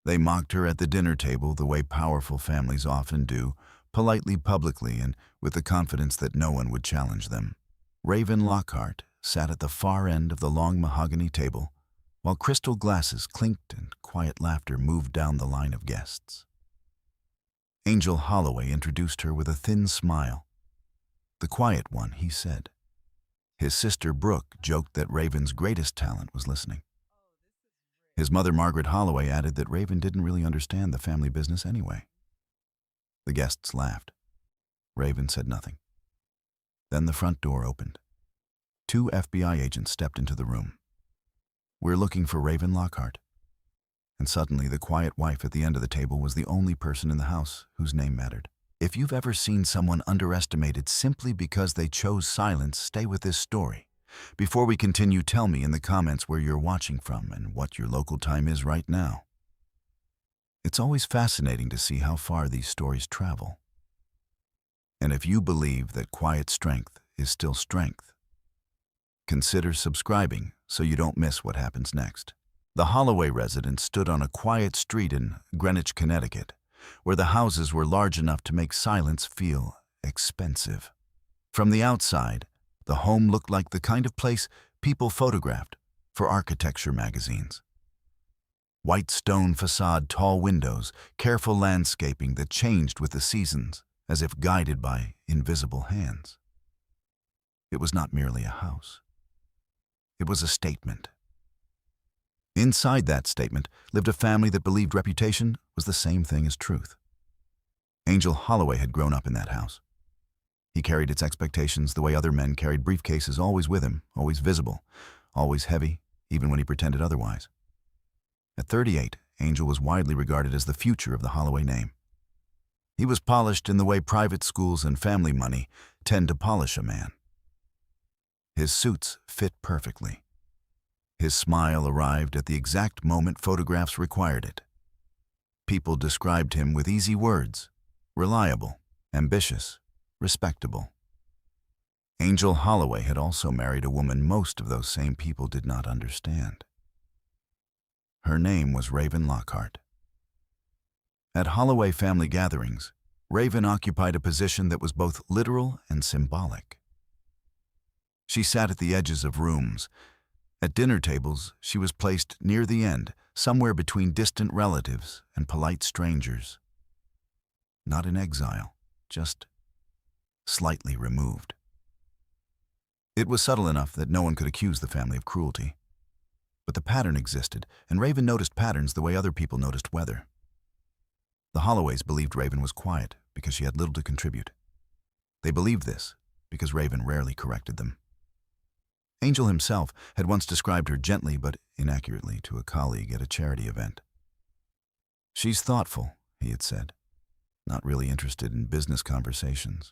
They mocked her at the dinner table the way powerful families often do, politely, publicly, and with the confidence that no one would challenge them. Raven Lockhart sat at the far end of the long mahogany table, while crystal glasses clinked and quiet laughter moved down the line of guests. Angel Holloway introduced her with a thin smile. "The quiet one," he said. His sister Brooke joked that Raven's greatest talent was listening. His mother, Margaret Holloway, added that Raven didn't really understand the family business anyway. The guests laughed. Raven said nothing. Then the front door opened. 2 FBI agents stepped into the room. "We're looking for Raven Lockhart." And suddenly the quiet wife at the end of the table was the only person in the house whose name mattered. If you've ever seen someone underestimated simply because they chose silence, stay with this story. Before we continue, tell me in the comments where you're watching from and what your local time is right now. It's always fascinating to see how far these stories travel. And if you believe that quiet strength is still strength, consider subscribing so you don't miss what happens next. The Holloway residence stood on a quiet street in Greenwich, Connecticut, where the houses were large enough to make silence feel expensive. From the outside, the home looked like the kind of place people photographed for architecture magazines. White stone facade, tall windows, careful landscaping that changed with the seasons, as if guided by invisible hands. It was not merely a house. It was a statement. Inside that statement lived a family that believed reputation was the same thing as truth. Angel Holloway had grown up in that house. He carried its expectations the way other men carried briefcases, always with him, always visible, always heavy, even when he pretended otherwise. At 38, Angel was widely regarded as the future of the Holloway name. He was polished in the way private schools and family money tend to polish a man. His suits fit perfectly. His smile arrived at the exact moment photographs required it. People described him with easy words: reliable, ambitious, respectable. Angel Holloway had also married a woman most of those same people did not understand. Her name was Raven Lockhart. At Holloway family gatherings, Raven occupied a position that was both literal and symbolic. She sat at the edges of rooms. At dinner tables, she was placed near the end, somewhere between distant relatives and polite strangers. Not in exile, just slightly removed. It was subtle enough that no one could accuse the family of cruelty. But the pattern existed, and Raven noticed patterns the way other people noticed weather. The Holloways believed Raven was quiet because she had little to contribute. They believed this because Raven rarely corrected them. Angel himself had once described her gently but inaccurately to a colleague at a charity event. "She's thoughtful," he had said, "not really interested in business conversations."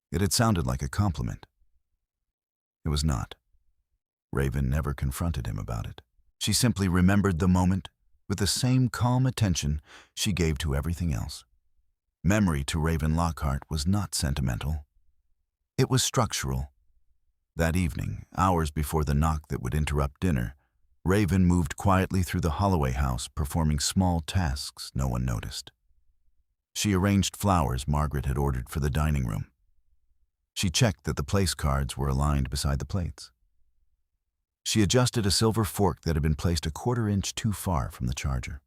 It had sounded like a compliment. It was not. Raven never confronted him about it. She simply remembered the moment with the same calm attention she gave to everything else. Memory to Raven Lockhart was not sentimental. It was structural. That evening, hours before the knock that would interrupt dinner, Raven moved quietly through the Holloway house, performing small tasks no one noticed. She arranged flowers Margaret had ordered for the dining room. She checked that the place cards were aligned beside the plates. She adjusted a silver fork that had been placed a quarter-inch too far from the charger.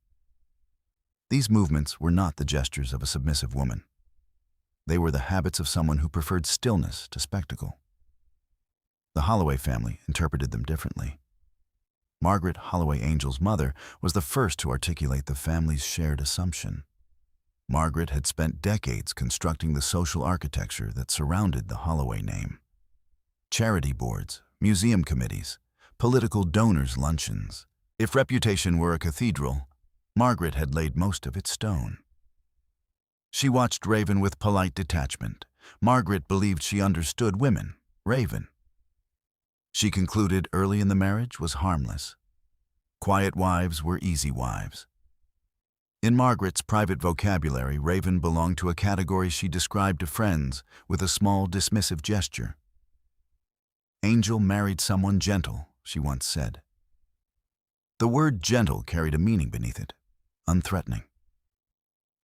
These movements were not the gestures of a submissive woman. They were the habits of someone who preferred stillness to spectacle. The Holloway family interpreted them differently. Margaret Holloway Angel's mother was the first to articulate the family's shared assumption. Margaret had spent decades constructing the social architecture that surrounded the Holloway name. Charity boards, museum committees, political donors' luncheons. If reputation were a cathedral, Margaret had laid most of its stone. She watched Raven with polite detachment. Margaret believed she understood women, Raven. She concluded early in the marriage was harmless. Quiet wives were easy wives. In Margaret's private vocabulary, Raven belonged to a category she described to friends with a small dismissive gesture. Angel married someone gentle, she once said. The word gentle carried a meaning beneath it. unthreatening.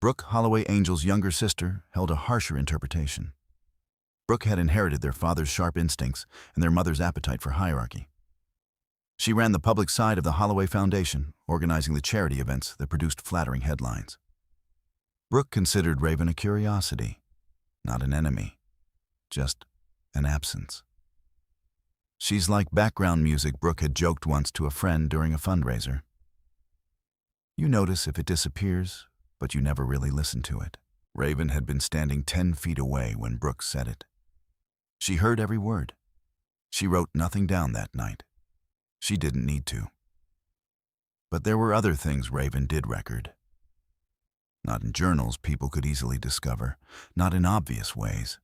Brooke Holloway Angel's younger sister held a harsher interpretation. Brooke had inherited their father's sharp instincts and their mother's appetite for hierarchy. She ran the public side of the Holloway Foundation, organizing the charity events that produced flattering headlines. Brooke considered Raven a curiosity, not an enemy, just an absence. She's like background music, Brooke had joked once to a friend during a fundraiser. You notice if it disappears, but you never really listen to it. Raven had been standing 10 feet away when Brooke said it. She heard every word. She wrote nothing down that night. She didn't need to. But there were other things Raven did record. Not in journals people could easily discover, not in obvious ways.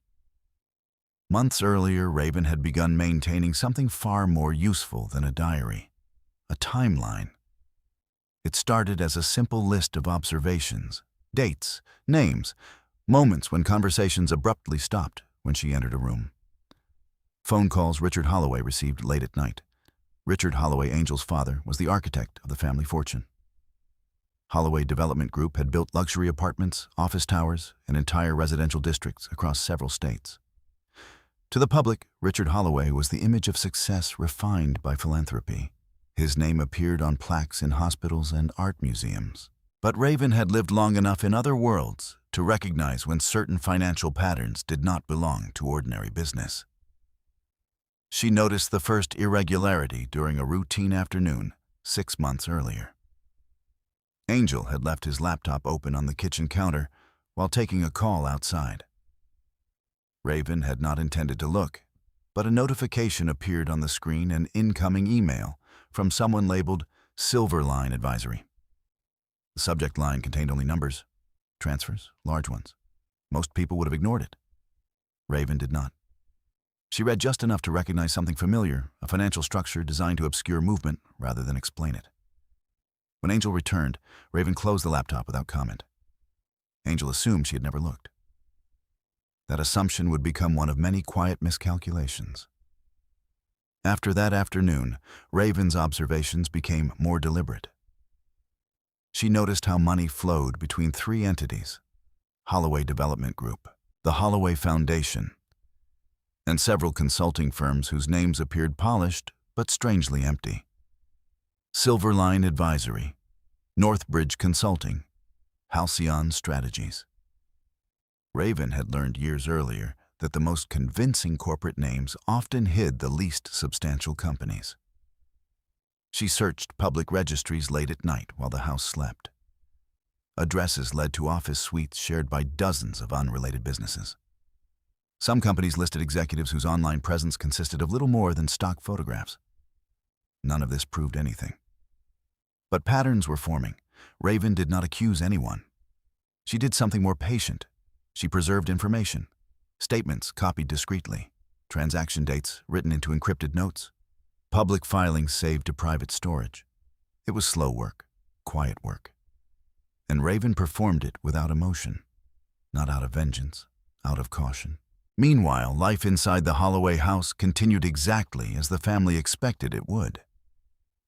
Months earlier, Raven had begun maintaining something far more useful than a diary, a timeline. It started as a simple list of observations, dates, names, moments when conversations abruptly stopped when she entered a room. Phone calls Richard Holloway received late at night. Richard Holloway Angel's father was the architect of the family fortune. Holloway Development Group had built luxury apartments, office towers, and entire residential districts across several states. To the public, Richard Holloway was the image of success refined by philanthropy. His name appeared on plaques in hospitals and art museums. But Raven had lived long enough in other worlds to recognize when certain financial patterns did not belong to ordinary business. She noticed the first irregularity during a routine afternoon 6 months earlier. Angel had left his laptop open on the kitchen counter while taking a call outside. Raven had not intended to look, but a notification appeared on the screen, an incoming email from someone labeled Silver Line Advisory. The subject line contained only numbers, transfers, large ones. Most people would have ignored it. Raven did not. She read just enough to recognize something familiar, a financial structure designed to obscure movement rather than explain it. When Angel returned, Raven closed the laptop without comment. Angel assumed she had never looked. That assumption would become one of many quiet miscalculations. After that afternoon, Raven's observations became more deliberate. She noticed how money flowed between 3 entities: Holloway Development Group, the Holloway Foundation, and several consulting firms whose names appeared polished but strangely empty. Silver Line Advisory, Northbridge Consulting, Halcyon Strategies. Raven had learned years earlier that the most convincing corporate names often hid the least substantial companies. She searched public registries late at night while the house slept. Addresses led to office suites shared by dozens of unrelated businesses. Some companies listed executives whose online presence consisted of little more than stock photographs. None of this proved anything. But patterns were forming. Raven did not accuse anyone. She did something more patient. She preserved information. Statements copied discreetly. Transaction dates written into encrypted notes. Public filings saved to private storage. It was slow work, quiet work. And Raven performed it without emotion. Not out of vengeance, out of caution. Meanwhile, life inside the Holloway house continued exactly as the family expected it would.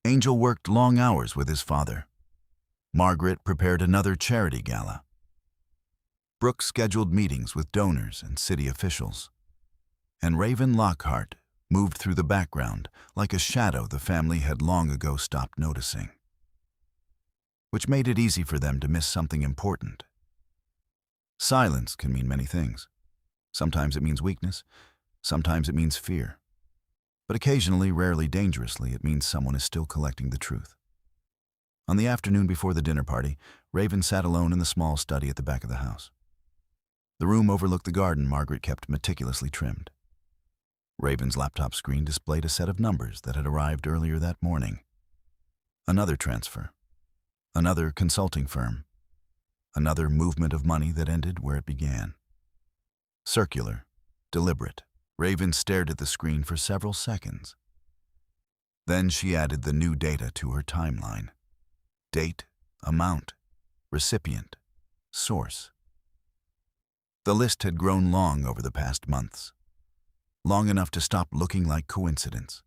Angel worked long hours with his father. Margaret prepared another charity gala. Brooke scheduled meetings with donors and city officials. And Raven Lockhart moved through the background like a shadow the family had long ago stopped noticing, which made it easy for them to miss something important. Silence can mean many things. Sometimes it means weakness, sometimes it means fear. But occasionally, rarely dangerously, it means someone is still collecting the truth. On the afternoon before the dinner party, Raven sat alone in the small study at the back of the house. The room overlooked the garden Margaret kept meticulously trimmed. Raven's laptop screen displayed a set of numbers that had arrived earlier that morning. Another transfer. Another consulting firm. Another movement of money that ended where it began. Circular, deliberate. Raven stared at the screen for several seconds. Then she added the new data to her timeline. Date, amount, recipient, source. The list had grown long over the past months. Long enough to stop looking like coincidence.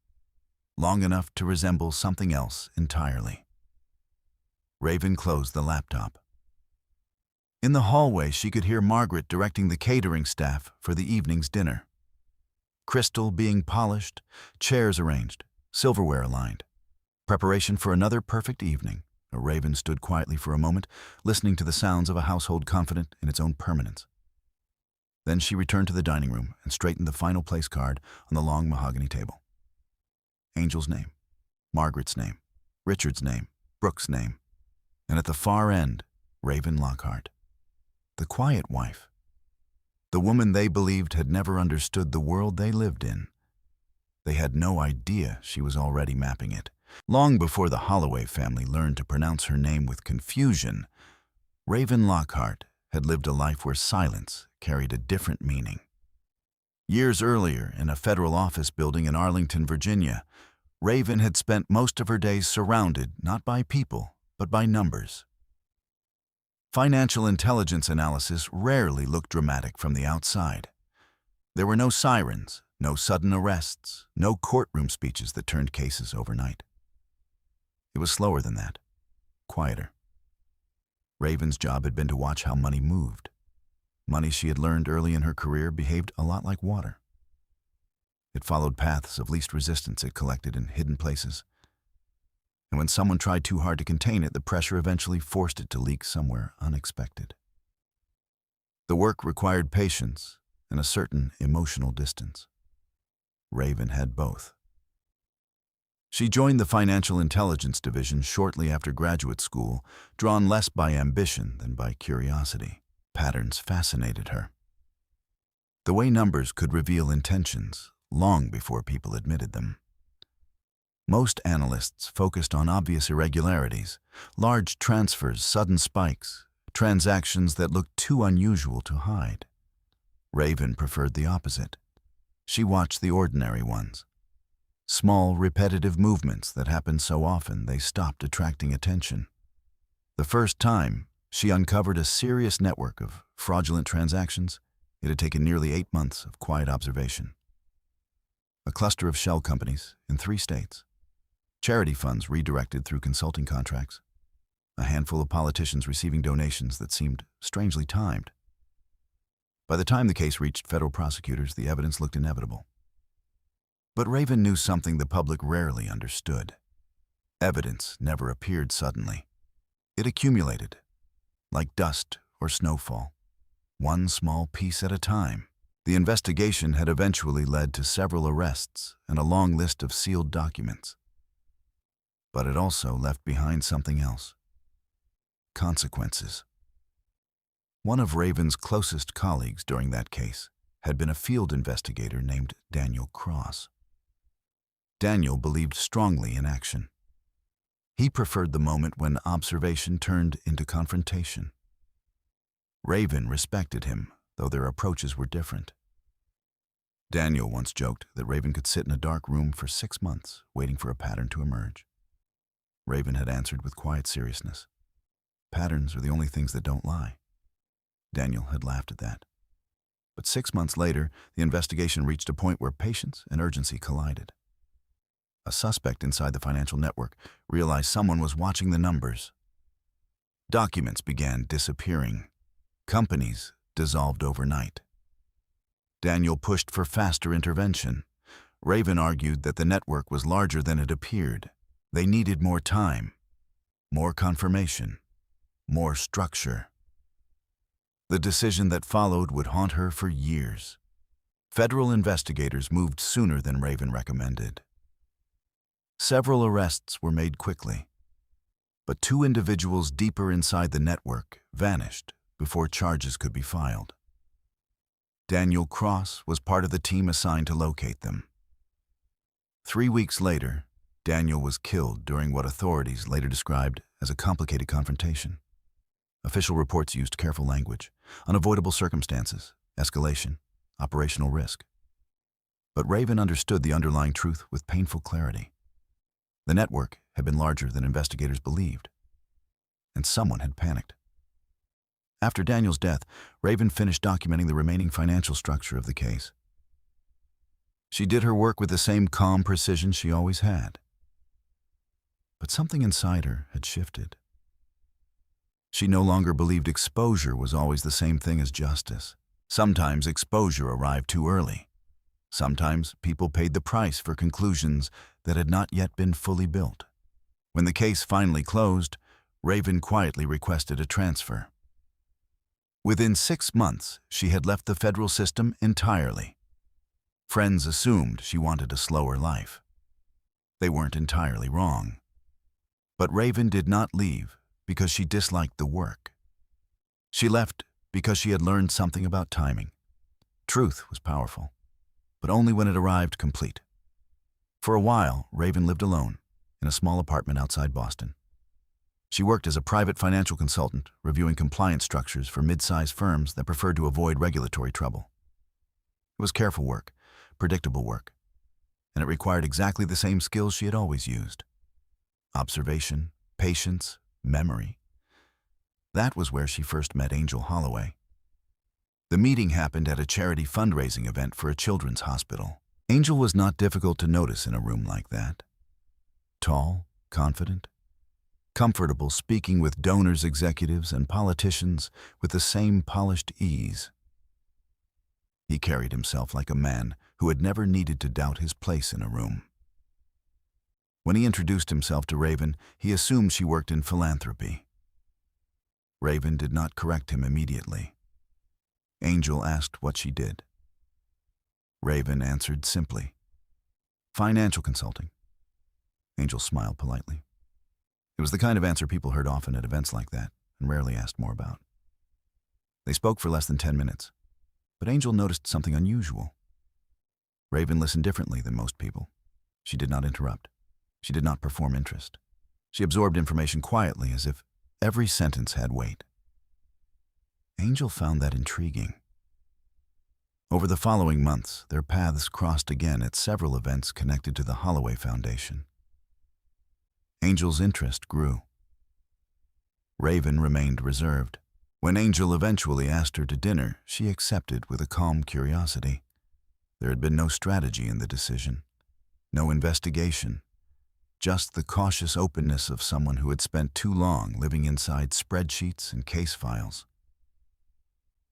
Long enough to resemble something else entirely. Raven closed the laptop. In the hallway, she could hear Margaret directing the catering staff for the evening's dinner. Crystal being polished, chairs arranged, silverware aligned. Preparation for another perfect evening. Raven stood quietly for a moment, listening to the sounds of a household confident in its own permanence. Then she returned to the dining room and straightened the final place card on the long mahogany table. Angel's name, Margaret's name, Richard's name, Brooke's name, and at the far end, Raven Lockhart. The quiet wife. The woman they believed had never understood the world they lived in. They had no idea she was already mapping it. Long before the Holloway family learned to pronounce her name with confusion, Raven Lockhart had lived a life where silence carried a different meaning. Years earlier, in a federal office building in Arlington, Virginia, Raven had spent most of her days surrounded not by people, but by numbers. Financial intelligence analysis rarely looked dramatic from the outside. There were no sirens, no sudden arrests, no courtroom speeches that turned cases overnight. It was slower than that, quieter. Raven's job had been to watch how money moved. Money she had learned early in her career behaved a lot like water. It followed paths of least resistance it collected in hidden places. And when someone tried too hard to contain it, the pressure eventually forced it to leak somewhere unexpected. The work required patience and a certain emotional distance. Raven had both. She joined the Financial Intelligence Division shortly after graduate school, drawn less by ambition than by curiosity. Patterns fascinated her. The way numbers could reveal intentions long before people admitted them. Most analysts focused on obvious irregularities, large transfers, sudden spikes, transactions that looked too unusual to hide. Raven preferred the opposite. She watched the ordinary ones. Small, repetitive movements that happened so often they stopped attracting attention. The first time she uncovered a serious network of fraudulent transactions, it had taken nearly 8 months of quiet observation. A cluster of shell companies in 3 states. Charity funds redirected through consulting contracts. A handful of politicians receiving donations that seemed strangely timed. By the time the case reached federal prosecutors, the evidence looked inevitable. But Raven knew something the public rarely understood. Evidence never appeared suddenly. It accumulated, like dust or snowfall, one small piece at a time. The investigation had eventually led to several arrests and a long list of sealed documents. But it also left behind something else. Consequences. One of Raven's closest colleagues during that case had been a field investigator named Daniel Cross. Daniel believed strongly in action. He preferred the moment when observation turned into confrontation. Raven respected him, though their approaches were different. Daniel once joked that Raven could sit in a dark room for 6 months, waiting for a pattern to emerge. Raven had answered with quiet seriousness. Patterns are the only things that don't lie. Daniel had laughed at that. But 6 months later, the investigation reached a point where patience and urgency collided. A suspect inside the financial network realized someone was watching the numbers. Documents began disappearing. Companies dissolved overnight. Daniel pushed for faster intervention. Raven argued that the network was larger than it appeared. They needed more time, more confirmation, more structure. The decision that followed would haunt her for years. Federal investigators moved sooner than Raven recommended. Several arrests were made quickly, but 2 individuals deeper inside the network vanished before charges could be filed. Daniel Cross was part of the team assigned to locate them. 3 weeks later, Daniel was killed during what authorities later described as a complicated confrontation. Official reports used careful language, unavoidable circumstances, escalation, operational risk. But Raven understood the underlying truth with painful clarity. The network had been larger than investigators believed, and someone had panicked. After Daniel's death, Raven finished documenting the remaining financial structure of the case. She did her work with the same calm precision she always had. But something inside her had shifted. She no longer believed exposure was always the same thing as justice. Sometimes exposure arrived too early. Sometimes people paid the price for conclusions that had not yet been fully built. When the case finally closed, Raven quietly requested a transfer. Within 6 months, she had left the federal system entirely. Friends assumed she wanted a slower life. They weren't entirely wrong. But Raven did not leave because she disliked the work. She left because she had learned something about timing. Truth was powerful, but only when it arrived complete. For a while, Raven lived alone in a small apartment outside Boston. She worked as a private financial consultant, reviewing compliance structures for mid-sized firms that preferred to avoid regulatory trouble. It was careful work, predictable work, and it required exactly the same skills she had always used: observation, patience, memory. That was where she first met Angel Holloway. The meeting happened at a charity fundraising event for a children's hospital. Angel was not difficult to notice in a room like that. Tall, confident, comfortable speaking with donors, executives, and politicians with the same polished ease. He carried himself like a man who had never needed to doubt his place in a room. When he introduced himself to Raven, he assumed she worked in philanthropy. Raven did not correct him immediately. Angel asked what she did. Raven answered simply, "Financial consulting." Angel smiled politely. It was the kind of answer people heard often at events like that and rarely asked more about. They spoke for less than 10 minutes, but Angel noticed something unusual. Raven listened differently than most people. She did not interrupt. She did not perform interest. She absorbed information quietly, as if every sentence had weight. Angel found that intriguing. Over the following months, their paths crossed again at several events connected to the Holloway Foundation. Angel's interest grew. Raven remained reserved. When Angel eventually asked her to dinner, she accepted with a calm curiosity. There had been no strategy in the decision, no investigation, just the cautious openness of someone who had spent too long living inside spreadsheets and case files.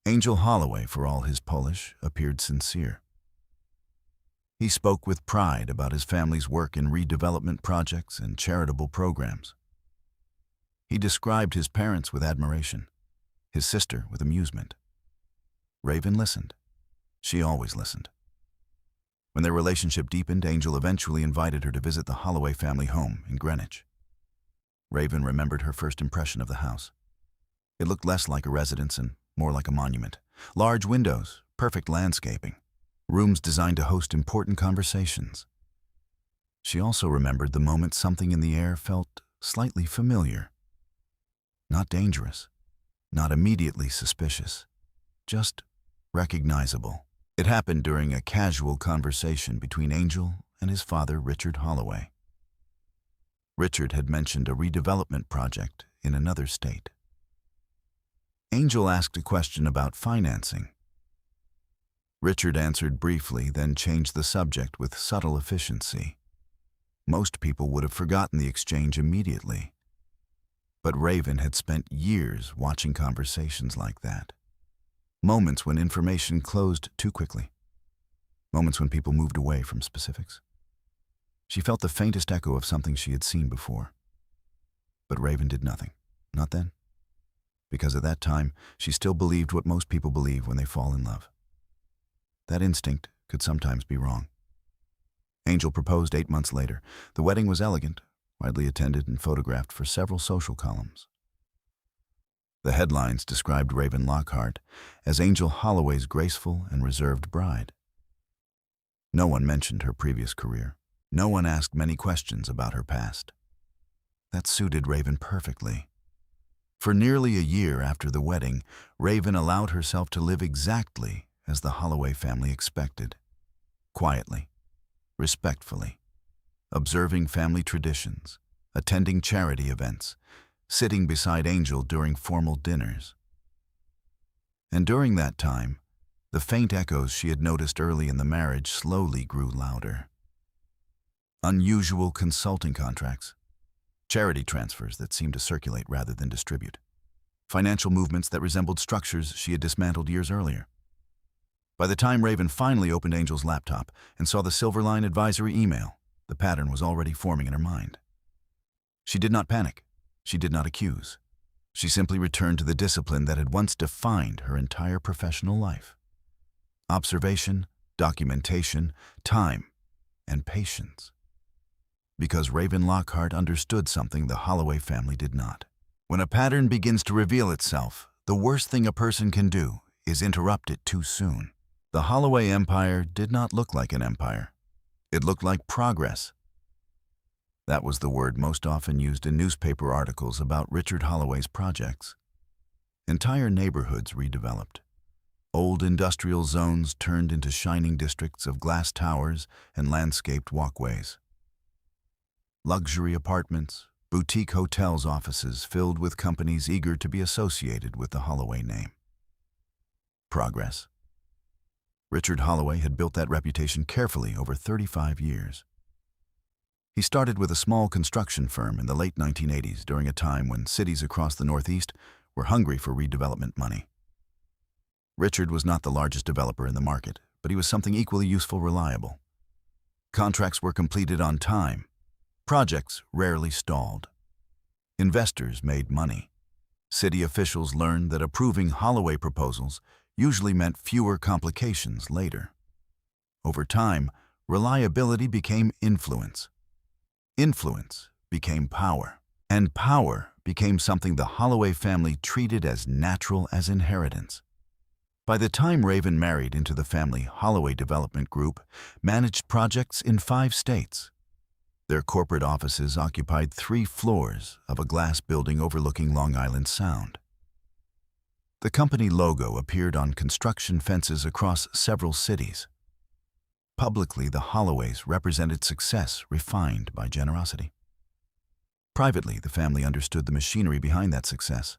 Angel Holloway, for all his Polish, appeared sincere. He spoke with pride about his family's work in redevelopment projects and charitable programs. He described his parents with admiration, his sister with amusement. Raven listened. She always listened. When their relationship deepened, Angel eventually invited her to visit the Holloway family home in Greenwich. Raven remembered her first impression of the house. It looked less like a residence and more like a monument. Large windows, perfect landscaping, rooms designed to host important conversations. She also remembered the moment something in the air felt slightly familiar. Not dangerous, not immediately suspicious, just recognizable. It happened during a casual conversation between Angel and his father, Richard Holloway. Richard had mentioned a redevelopment project in another state. Angel asked a question about financing. Richard answered briefly, then changed the subject with subtle efficiency. Most people would have forgotten the exchange immediately. But Raven had spent years watching conversations like that. Moments when information closed too quickly. Moments when people moved away from specifics. She felt the faintest echo of something she had seen before. But Raven did nothing. Not then. Because at that time, she still believed what most people believe when they fall in love. That instinct could sometimes be wrong. Angel proposed 8 months later. The wedding was elegant, widely attended and photographed for several social columns. The headlines described Raven Lockhart as Angel Holloway's graceful and reserved bride. No one mentioned her previous career. No one asked many questions about her past. That suited Raven perfectly. For nearly a year after the wedding, Raven allowed herself to live exactly as the Holloway family expected. Quietly, respectfully, observing family traditions, attending charity events, sitting beside Angel during formal dinners. And during that time, the faint echoes she had noticed early in the marriage slowly grew louder. Unusual consulting contracts, charity transfers that seemed to circulate rather than distribute, financial movements that resembled structures she had dismantled years earlier. By the time Raven finally opened Angel's laptop and saw the Silverline advisory email, the pattern was already forming in her mind. She did not panic. She did not accuse. She simply returned to the discipline that had once defined her entire professional life: observation, documentation, time, and patience. Because Raven Lockhart understood something the Holloway family did not. When a pattern begins to reveal itself, the worst thing a person can do is interrupt it too soon. The Holloway empire did not look like an empire. It looked like progress. That was the word most often used in newspaper articles about Richard Holloway's projects. Entire neighborhoods redeveloped. Old industrial zones turned into shining districts of glass towers and landscaped walkways. Luxury apartments, boutique hotels' offices filled with companies eager to be associated with the Holloway name. Progress. Richard Holloway had built that reputation carefully over 35 years. He started with a small construction firm in the late 1980s during a time when cities across the Northeast were hungry for redevelopment money. Richard was not the largest developer in the market, but he was something equally useful, reliable. Contracts were completed on time. Projects rarely stalled. Investors made money. City officials learned that approving Holloway proposals usually meant fewer complications later. Over time, reliability became influence. Influence became power. And power became something the Holloway family treated as natural as inheritance. By the time Raven married into the family Holloway Development Group, managed projects in 5 states. Their corporate offices occupied 3 floors of a glass building overlooking Long Island Sound. The company logo appeared on construction fences across several cities. Publicly, the Holloways represented success refined by generosity. Privately, the family understood the machinery behind that success.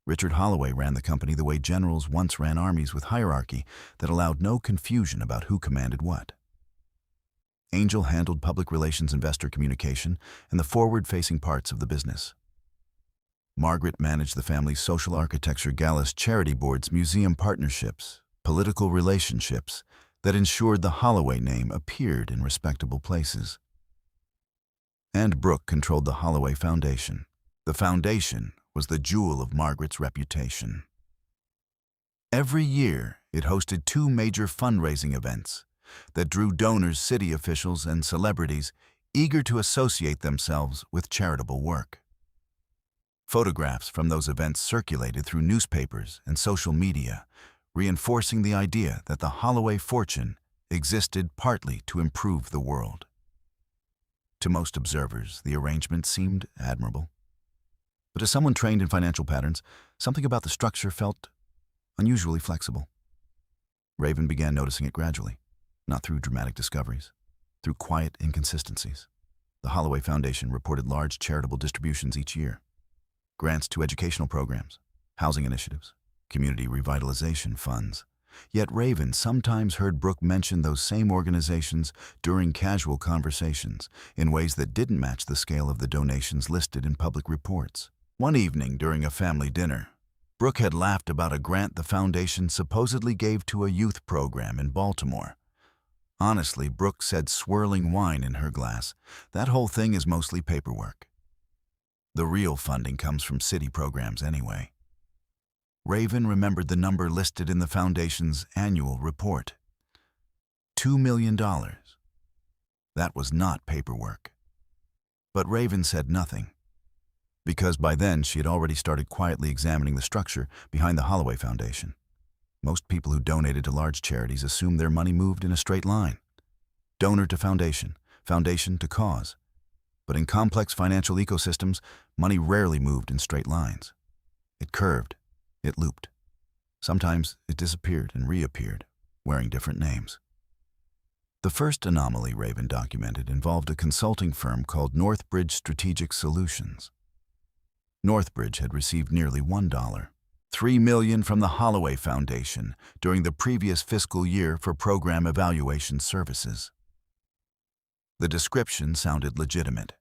Richard Holloway ran the company the way generals once ran armies, with hierarchy that allowed no confusion about who commanded what. Angel handled public relations, investor communication, and the forward-facing parts of the business. Margaret managed the family's social architecture, galas, charity boards, museum partnerships, political relationships that ensured the Holloway name appeared in respectable places. And Brooke controlled the Holloway Foundation. The foundation was the jewel of Margaret's reputation. Every year, it hosted 2 major fundraising events that drew donors, city officials, and celebrities eager to associate themselves with charitable work. Photographs from those events circulated through newspapers and social media, reinforcing the idea that the Holloway fortune existed partly to improve the world. To most observers, the arrangement seemed admirable. But as someone trained in financial patterns, something about the structure felt unusually flexible. Raven began noticing it gradually, not through dramatic discoveries, through quiet inconsistencies. The Holloway Foundation reported large charitable distributions each year: grants to educational programs, housing initiatives, community revitalization funds. Yet Raven sometimes heard Brooke mention those same organizations during casual conversations in ways that didn't match the scale of the donations listed in public reports. One evening during a family dinner, Brooke had laughed about a grant the foundation supposedly gave to a youth program in Baltimore. Honestly, Brooke said, swirling wine in her glass, that whole thing is mostly paperwork. The real funding comes from city programs anyway. Raven remembered the number listed in the foundation's annual report: $2 million. That was not paperwork. But Raven said nothing, because by then she had already started quietly examining the structure behind the Holloway Foundation. Most people who donated to large charities assumed their money moved in a straight line: donor to foundation, foundation to cause. But in complex financial ecosystems, money rarely moved in straight lines. It curved. It looped. Sometimes it disappeared and reappeared, wearing different names. The first anomaly Raven documented involved a consulting firm called Northbridge Strategic Solutions. Northbridge had received nearly $1, $3 million from the Holloway Foundation during the previous fiscal year for program evaluation services. The description sounded legitimate.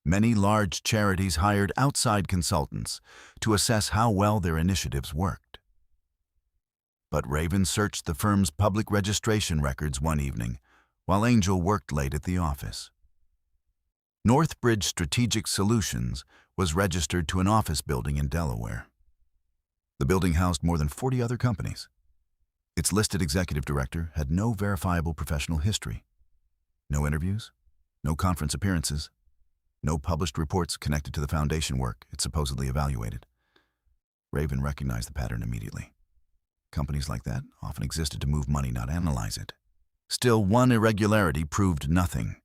Many large charities hired outside consultants to assess how well their initiatives worked. But Raven searched the firm's public registration records one evening while Angel worked late at the office. Northbridge Strategic Solutions was registered to an office building in Delaware. The building housed more than 40 other companies. Its listed executive director had no verifiable professional history. No interviews, no conference appearances, no published reports connected to the foundation work it supposedly evaluated. Raven recognized the pattern immediately. Companies like that often existed to move money, not analyze it. Still, one irregularity proved nothing.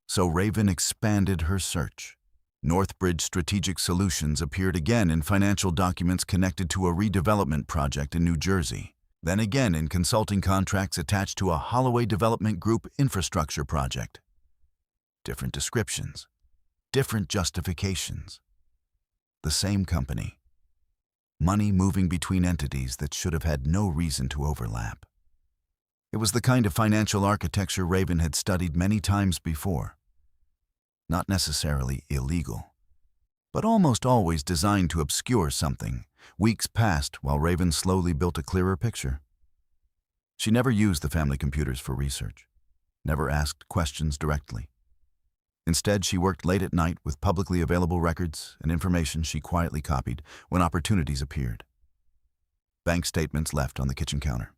So Raven expanded her search. Northbridge Strategic Solutions appeared again in financial documents connected to a redevelopment project in New Jersey, then again in consulting contracts attached to a Holloway Development Group infrastructure project. Different descriptions, different justifications. The same company. Money moving between entities that should have had no reason to overlap. It was the kind of financial architecture Raven had studied many times before. Not necessarily illegal, but almost always designed to obscure something. Weeks passed while Raven slowly built a clearer picture. She never used the family computers for research, never asked questions directly. Instead, she worked late at night with publicly available records and information she quietly copied when opportunities appeared. Bank statements left on the kitchen counter.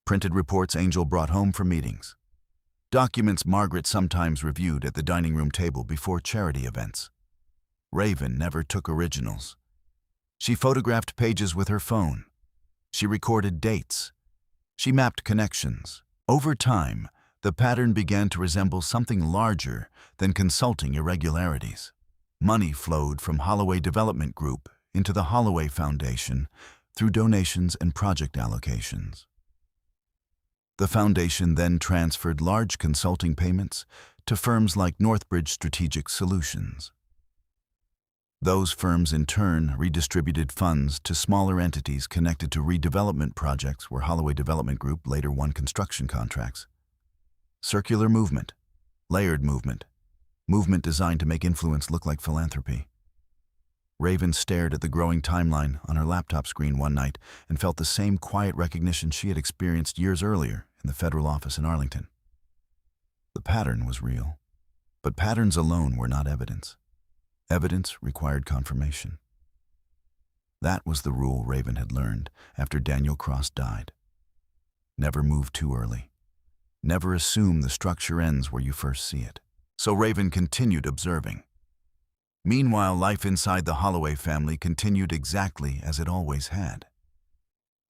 Printed reports Angel brought home for meetings. Documents Margaret sometimes reviewed at the dining room table before charity events. Raven never took originals. She photographed pages with her phone. She recorded dates. She mapped connections. Over time, the pattern began to resemble something larger than consulting irregularities. Money flowed from Holloway Development Group into the Holloway Foundation through donations and project allocations. The foundation then transferred large consulting payments to firms like Northbridge Strategic Solutions. Those firms in turn redistributed funds to smaller entities connected to redevelopment projects where Holloway Development Group later won construction contracts. Circular movement, layered movement, movement designed to make influence look like philanthropy. Raven stared at the growing timeline on her laptop screen one night and felt the same quiet recognition she had experienced years earlier in the federal office in Arlington. The pattern was real, but patterns alone were not evidence. Evidence required confirmation. That was the rule Raven had learned after Daniel Cross died. Never move too early. Never assume the structure ends where you first see it. So Raven continued observing. Meanwhile, life inside the Holloway family continued exactly as it always had.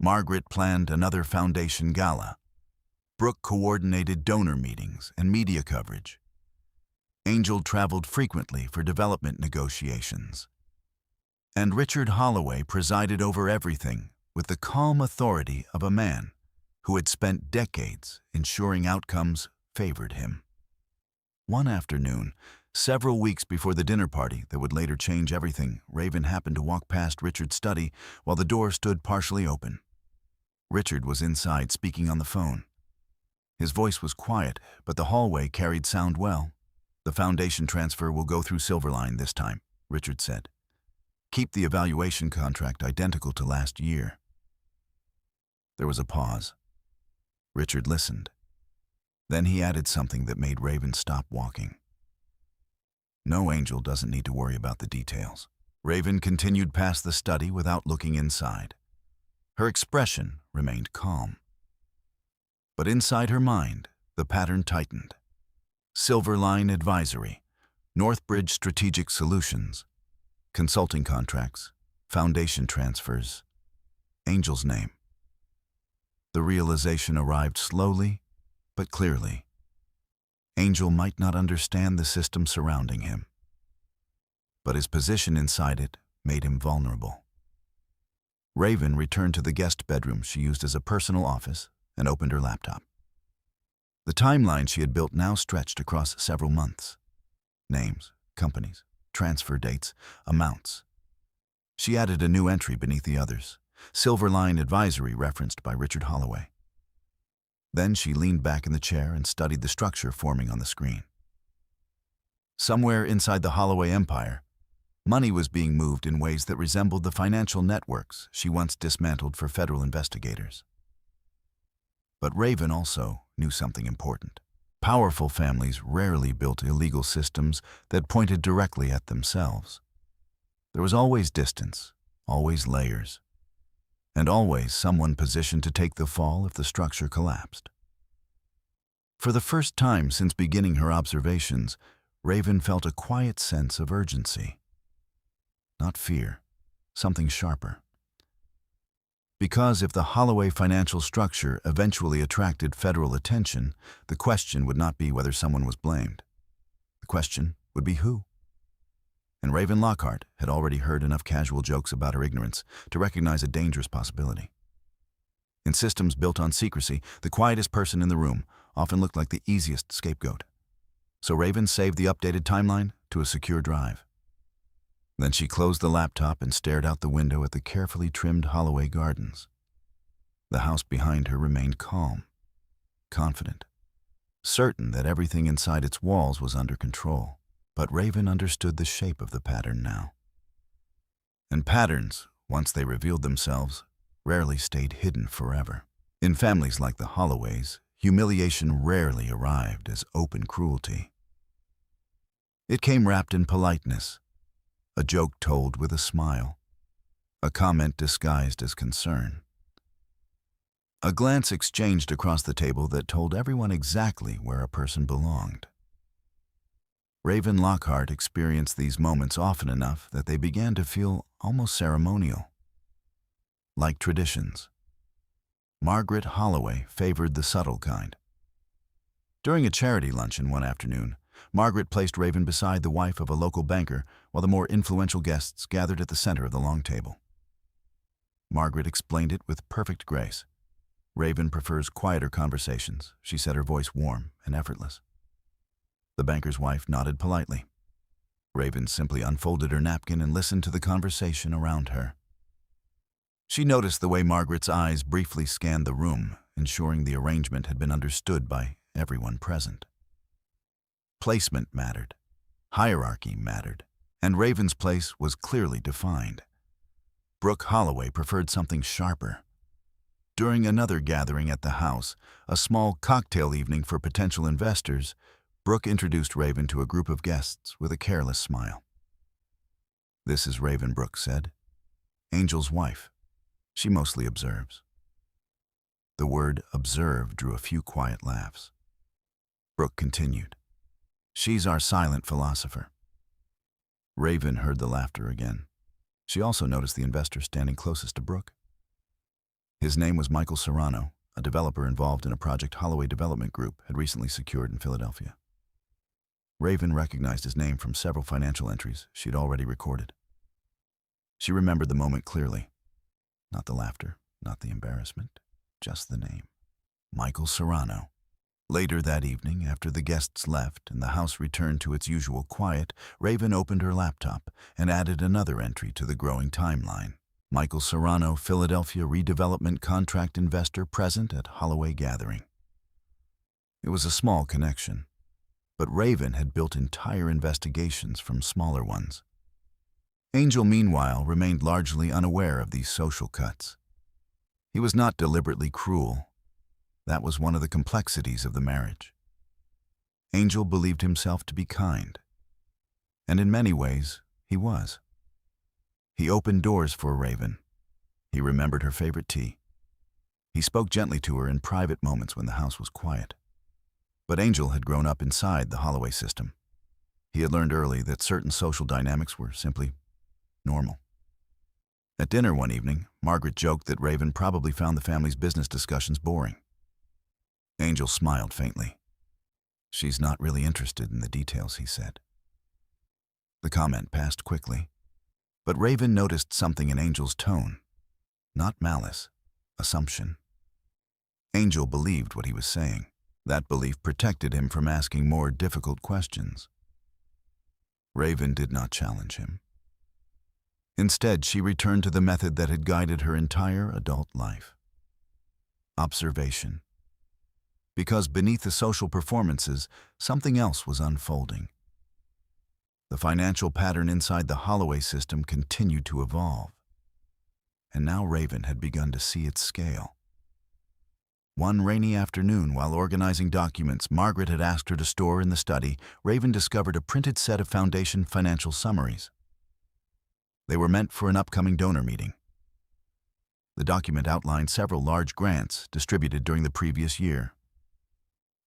Margaret planned another foundation gala. Brooke coordinated donor meetings and media coverage. Angel traveled frequently for development negotiations. And Richard Holloway presided over everything with the calm authority of a man who had spent decades ensuring outcomes favored him. One afternoon, several weeks before the dinner party that would later change everything, Raven happened to walk past Richard's study while the door stood partially open. Richard was inside speaking on the phone. His voice was quiet, but the hallway carried sound well. "The foundation transfer will go through Silverline this time," Richard said. "Keep the evaluation contract identical to last year." There was a pause. Richard listened. Then he added something that made Raven stop walking. "No, Angel doesn't need to worry about the details." Raven continued past the study without looking inside. Her expression remained calm. But inside her mind, the pattern tightened. Silverline Advisory, Northbridge Strategic Solutions, consulting contracts, foundation transfers, Angel's name. The realization arrived slowly, but clearly. Angel might not understand the system surrounding him, but his position inside it made him vulnerable. Raven returned to the guest bedroom she used as a personal office and opened her laptop. The timeline she had built now stretched across several months. Names, companies, transfer dates, amounts. She added a new entry beneath the others, Silverline Advisory referenced by Richard Holloway. Then she leaned back in the chair and studied the structure forming on the screen. Somewhere inside the Holloway empire, money was being moved in ways that resembled the financial networks she once dismantled for federal investigators. But Raven also knew something important. Powerful families rarely built illegal systems that pointed directly at themselves. There was always distance, always layers, and always someone positioned to take the fall if the structure collapsed. For the first time since beginning her observations, Raven felt a quiet sense of urgency. Not fear, something sharper. Because if the Holloway financial structure eventually attracted federal attention, the question would not be whether someone was blamed. The question would be who. And Raven Lockhart had already heard enough casual jokes about her ignorance to recognize a dangerous possibility. In systems built on secrecy, the quietest person in the room often looked like the easiest scapegoat. So Raven saved the updated timeline to a secure drive. Then she closed the laptop and stared out the window at the carefully trimmed Holloway gardens. The house behind her remained calm, confident, certain that everything inside its walls was under control. But Raven understood the shape of the pattern now. And patterns, once they revealed themselves, rarely stayed hidden forever. In families like the Holloways, humiliation rarely arrived as open cruelty. It came wrapped in politeness, a joke told with a smile, a comment disguised as concern. A glance exchanged across the table that told everyone exactly where a person belonged. Raven Lockhart experienced these moments often enough that they began to feel almost ceremonial, like traditions. Margaret Holloway favored the subtle kind. During a charity luncheon one afternoon, Margaret placed Raven beside the wife of a local banker while the more influential guests gathered at the center of the long table. Margaret explained it with perfect grace. Raven prefers quieter conversations, she said, her voice warm and effortless. The banker's wife nodded politely. Raven simply unfolded her napkin and listened to the conversation around her. She noticed the way Margaret's eyes briefly scanned the room, ensuring the arrangement had been understood by everyone present. Placement mattered, hierarchy mattered, and Raven's place was clearly defined. Brooke Holloway preferred something sharper. During another gathering at the house, a small cocktail evening for potential investors, Brooke introduced Raven to a group of guests with a careless smile. "This is Raven," Brooke said. "Angel's wife. She mostly observes." The word observe drew a few quiet laughs. Brooke continued. "She's our silent philosopher." Raven heard the laughter again. She also noticed the investor standing closest to Brooke. His name was Michael Serrano, a developer involved in a project Holloway Development Group had recently secured in Philadelphia. Raven recognized his name from several financial entries she'd already recorded. She remembered the moment clearly. Not the laughter, not the embarrassment, just the name. Michael Serrano. Later that evening, after the guests left and the house returned to its usual quiet, Raven opened her laptop and added another entry to the growing timeline. Michael Serrano, Philadelphia redevelopment contract investor present at Holloway gathering. It was a small connection, but Raven had built entire investigations from smaller ones. Angel, meanwhile, remained largely unaware of these social cuts. He was not deliberately cruel. That was one of the complexities of the marriage. Angel believed himself to be kind, and in many ways, he was. He opened doors for Raven. He remembered her favorite tea. He spoke gently to her in private moments when the house was quiet. But Angel had grown up inside the Holloway system. He had learned early that certain social dynamics were simply normal. At dinner one evening, Margaret joked that Raven probably found the family's business discussions boring. Angel smiled faintly. "She's not really interested in the details," he said. The comment passed quickly, but Raven noticed something in Angel's tone. Not malice, assumption. Angel believed what he was saying. That belief protected him from asking more difficult questions. Raven did not challenge him. Instead, she returned to the method that had guided her entire adult life. Observation. Because beneath the social performances, something else was unfolding. The financial pattern inside the Holloway system continued to evolve, and now Raven had begun to see its scale. One rainy afternoon, while organizing documents Margaret had asked her to store in the study, Raven discovered a printed set of Foundation financial summaries. They were meant for an upcoming donor meeting. The document outlined several large grants distributed during the previous year.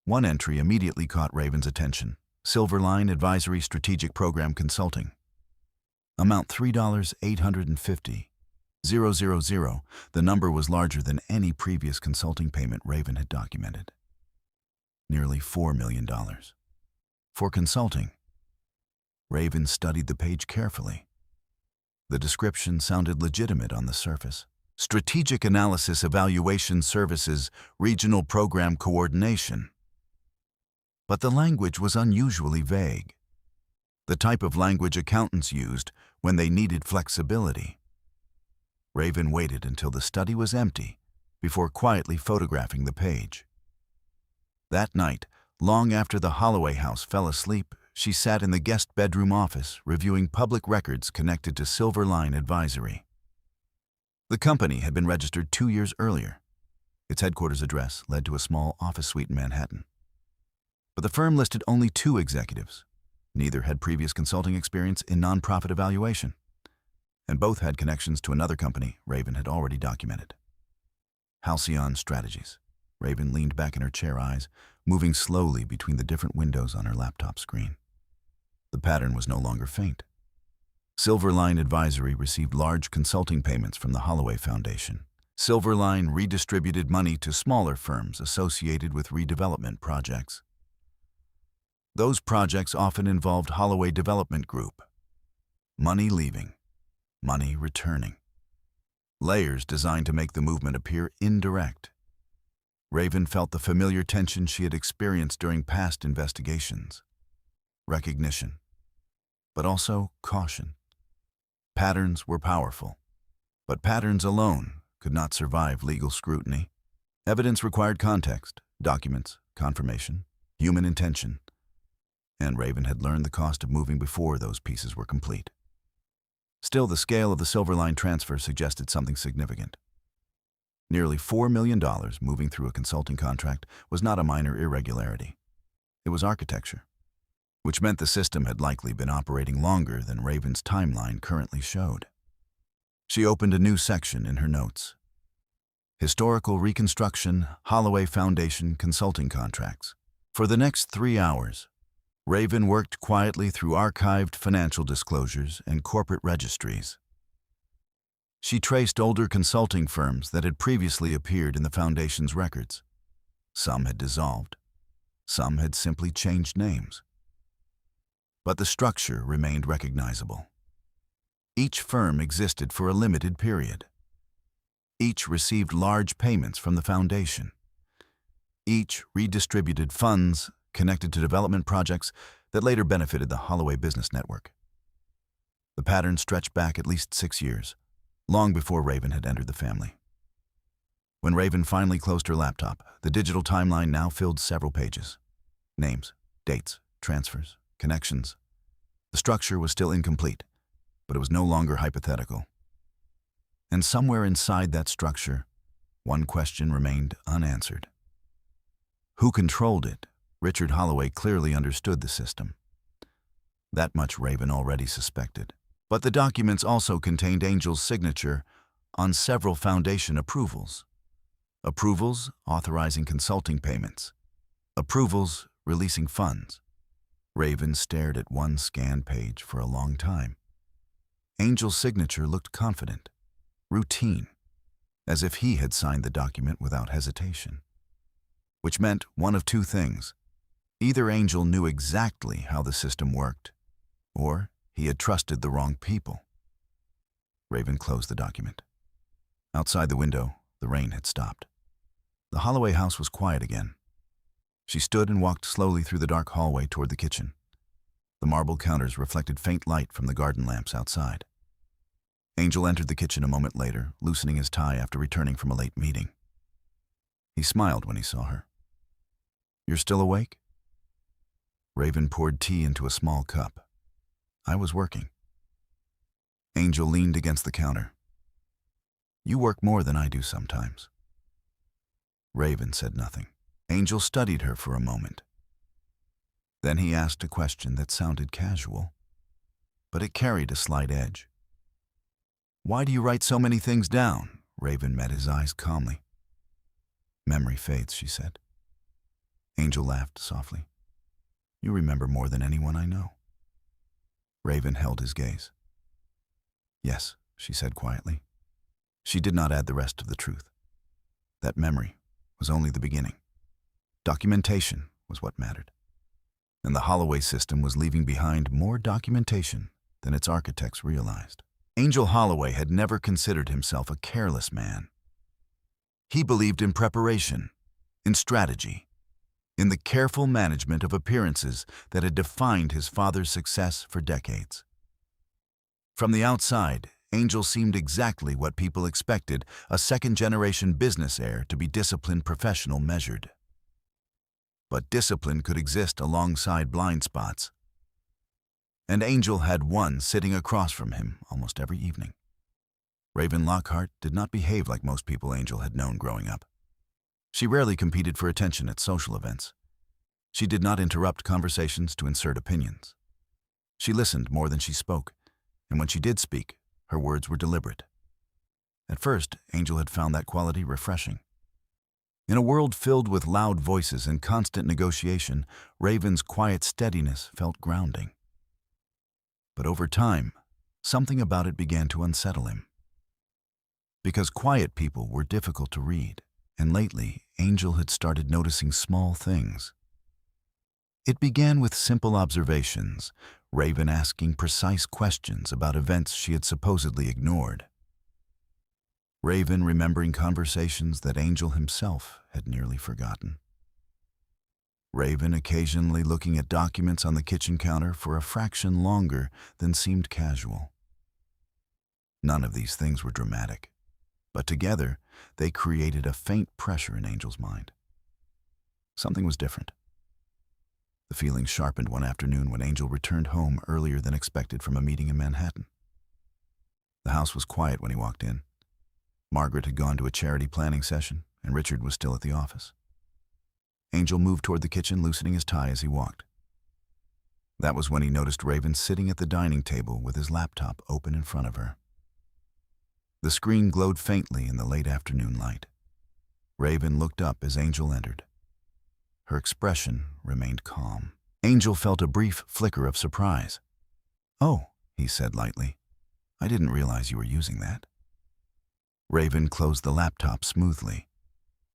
One entry immediately caught Raven's attention: Silverline Advisory Strategic Program Consulting. Amount $3,850,000. The number was larger than any previous consulting payment Raven had documented. Nearly $4 million. For consulting. Raven studied the page carefully. The description sounded legitimate on the surface. Strategic Analysis Evaluation Services, Regional Program Coordination. But the language was unusually vague. The type of language accountants used when they needed flexibility. Raven waited until the study was empty before quietly photographing the page. That night, long after the Holloway house fell asleep, she sat in the guest bedroom office reviewing public records connected to Silverline Advisory. The company had been registered 2 years earlier. Its headquarters address led to a small office suite in Manhattan. But the firm listed only 2 executives. Neither had previous consulting experience in nonprofit evaluation, and both had connections to another company Raven had already documented. Halcyon Strategies. Raven leaned back in her chair, eyes moving slowly between the different windows on her laptop screen. The pattern was no longer faint. Silverline Advisory received large consulting payments from the Holloway Foundation. Silverline redistributed money to smaller firms associated with redevelopment projects. Those projects often involved Holloway Development Group. Money leaving, money returning. Layers designed to make the movement appear indirect. Raven felt the familiar tension she had experienced during past investigations. Recognition, but also caution. Patterns were powerful, but patterns alone could not survive legal scrutiny. Evidence required context, documents, confirmation, human intention. And Raven had learned the cost of moving before those pieces were complete. Still, the scale of the Silverline transfer suggested something significant. Nearly $4 million moving through a consulting contract was not a minor irregularity. It was architecture, which meant the system had likely been operating longer than Raven's timeline currently showed. She opened a new section in her notes. Historical Reconstruction, Holloway Foundation Consulting Contracts. For the next 3 hours, Raven worked quietly through archived financial disclosures and corporate registries. She traced older consulting firms that had previously appeared in the Foundation's records. Some had dissolved. Some had simply changed names. But the structure remained recognizable. Each firm existed for a limited period. Each received large payments from the Foundation. Each redistributed funds connected to development projects that later benefited the Holloway business network. The pattern stretched back at least 6 years, long before Raven had entered the family. When Raven finally closed her laptop, the digital timeline now filled several pages. Names, dates, transfers, connections. The structure was still incomplete, but it was no longer hypothetical. And somewhere inside that structure, one question remained unanswered. Who controlled it? Richard Holloway clearly understood the system. That much Raven already suspected. But the documents also contained Angel's signature on several Foundation approvals. Approvals authorizing consulting payments. Approvals releasing funds. Raven stared at one scanned page for a long time. Angel's signature looked confident, routine, as if he had signed the document without hesitation. Which meant one of 2 things. Either Angel knew exactly how the system worked, or he had trusted the wrong people. Raven closed the document. Outside the window, the rain had stopped. The Holloway house was quiet again. She stood and walked slowly through the dark hallway toward the kitchen. The marble counters reflected faint light from the garden lamps outside. Angel entered the kitchen a moment later, loosening his tie after returning from a late meeting. He smiled when he saw her. "You're still awake?" Raven poured tea into a small cup. I was working. Angel leaned against the counter. You work more than I do sometimes. Raven said nothing. Angel studied her for a moment. Then he asked a question that sounded casual, but it carried a slight edge. Why do you write so many things down? Raven met his eyes calmly. Memory fades, she said. Angel laughed softly. You remember more than anyone I know. Raven held his gaze. Yes, she said quietly. She did not add the rest of the truth. That memory was only the beginning. Documentation was what mattered. And the Holloway system was leaving behind more documentation than its architects realized. Angel Holloway had never considered himself a careless man. He believed in preparation, in strategy, in the careful management of appearances that had defined his father's success for decades. From the outside, Angel seemed exactly what people expected a second-generation business heir to be disciplined professional measured. But discipline could exist alongside blind spots. And Angel had one sitting across from him almost every evening. Raven Lockhart did not behave like most people Angel had known growing up. She rarely competed for attention at social events. She did not interrupt conversations to insert opinions. She listened more than she spoke, and when she did speak, her words were deliberate. At first, Angel had found that quality refreshing. In a world filled with loud voices and constant negotiation, Raven's quiet steadiness felt grounding. But over time, something about it began to unsettle him. Because quiet people were difficult to read, and lately, Angel had started noticing small things. It began with simple observations, Raven asking precise questions about events she had supposedly ignored. Raven remembering conversations that Angel himself had nearly forgotten. Raven occasionally looking at documents on the kitchen counter for a fraction longer than seemed casual. None of these things were dramatic, but together they created a faint pressure in Angel's mind. Something was different. The feeling sharpened one afternoon when Angel returned home earlier than expected from a meeting in Manhattan. The house was quiet when he walked in. Margaret had gone to a charity planning session, and Richard was still at the office. Angel moved toward the kitchen, loosening his tie as he walked. That was when he noticed Raven sitting at the dining table with his laptop open in front of her. The screen glowed faintly in the late afternoon light. Raven looked up as Angel entered. Her expression remained calm. Angel felt a brief flicker of surprise. "Oh," he said lightly, "I didn't realize you were using that." Raven closed the laptop smoothly.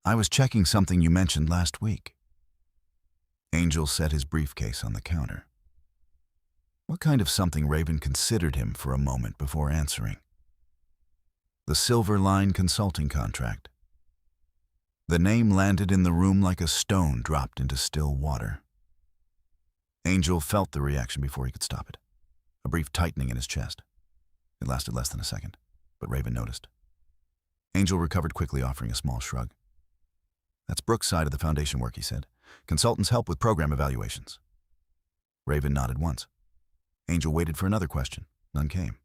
"I was checking something you mentioned last week." Angel set his briefcase on the counter. What kind of something? Raven considered him for a moment before answering. The Silver Line consulting contract. The name landed in the room like a stone dropped into still water. Angel felt the reaction before he could stop it, a brief tightening in his chest. It lasted less than a second, but Raven noticed. Angel recovered quickly, offering a small shrug. "That's Brooks' side of the foundation work," he said. "Consultants help with program evaluations." Raven nodded once. Angel waited for another question. None came.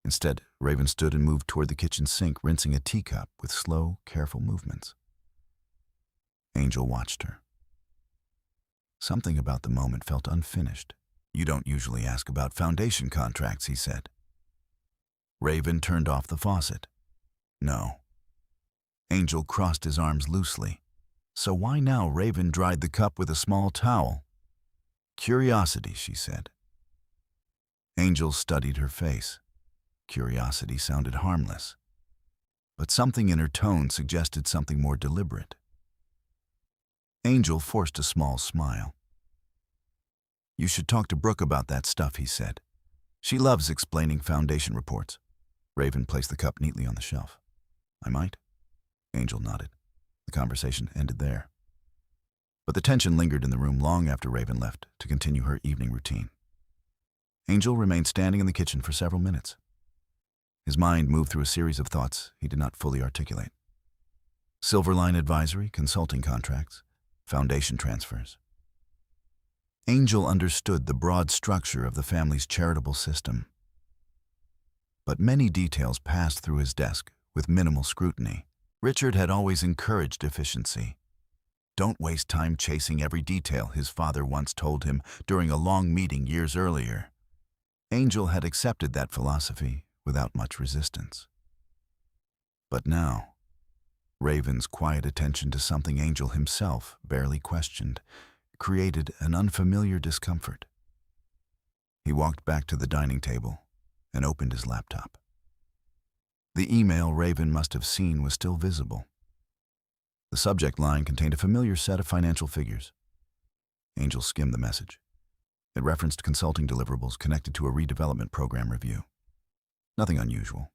Instead, Raven stood and moved toward the kitchen sink, rinsing a teacup with slow, careful movements. Angel watched her. Something about the moment felt unfinished. "You don't usually ask about foundation contracts," he said. Raven turned off the faucet. "No." Angel crossed his arms loosely. "So why now?" Raven dried the cup with a small towel. "Curiosity," she said. Angel studied her face. Curiosity sounded harmless, but something in her tone suggested something more deliberate. Angel forced a small smile. "You should talk to Brooke about that stuff," he said. "She loves explaining foundation reports." Raven placed the cup neatly on the shelf. "I might?" Angel nodded. The conversation ended there. But the tension lingered in the room long after Raven left to continue her evening routine. Angel remained standing in the kitchen for several minutes. His mind moved through a series of thoughts he did not fully articulate. Silver Line advisory, consulting contracts, foundation transfers. Angel understood the broad structure of the family's charitable system. But many details passed through his desk with minimal scrutiny. Richard had always encouraged efficiency. "Don't waste time chasing every detail," his father once told him during a long meeting years earlier. Angel had accepted that philosophy without much resistance. But now, Raven's quiet attention to something Angel himself barely questioned created an unfamiliar discomfort. He walked back to the dining table and opened his laptop. The email Raven must have seen was still visible. The subject line contained a familiar set of financial figures. Angel skimmed the message. It referenced consulting deliverables connected to a redevelopment program review. Nothing unusual,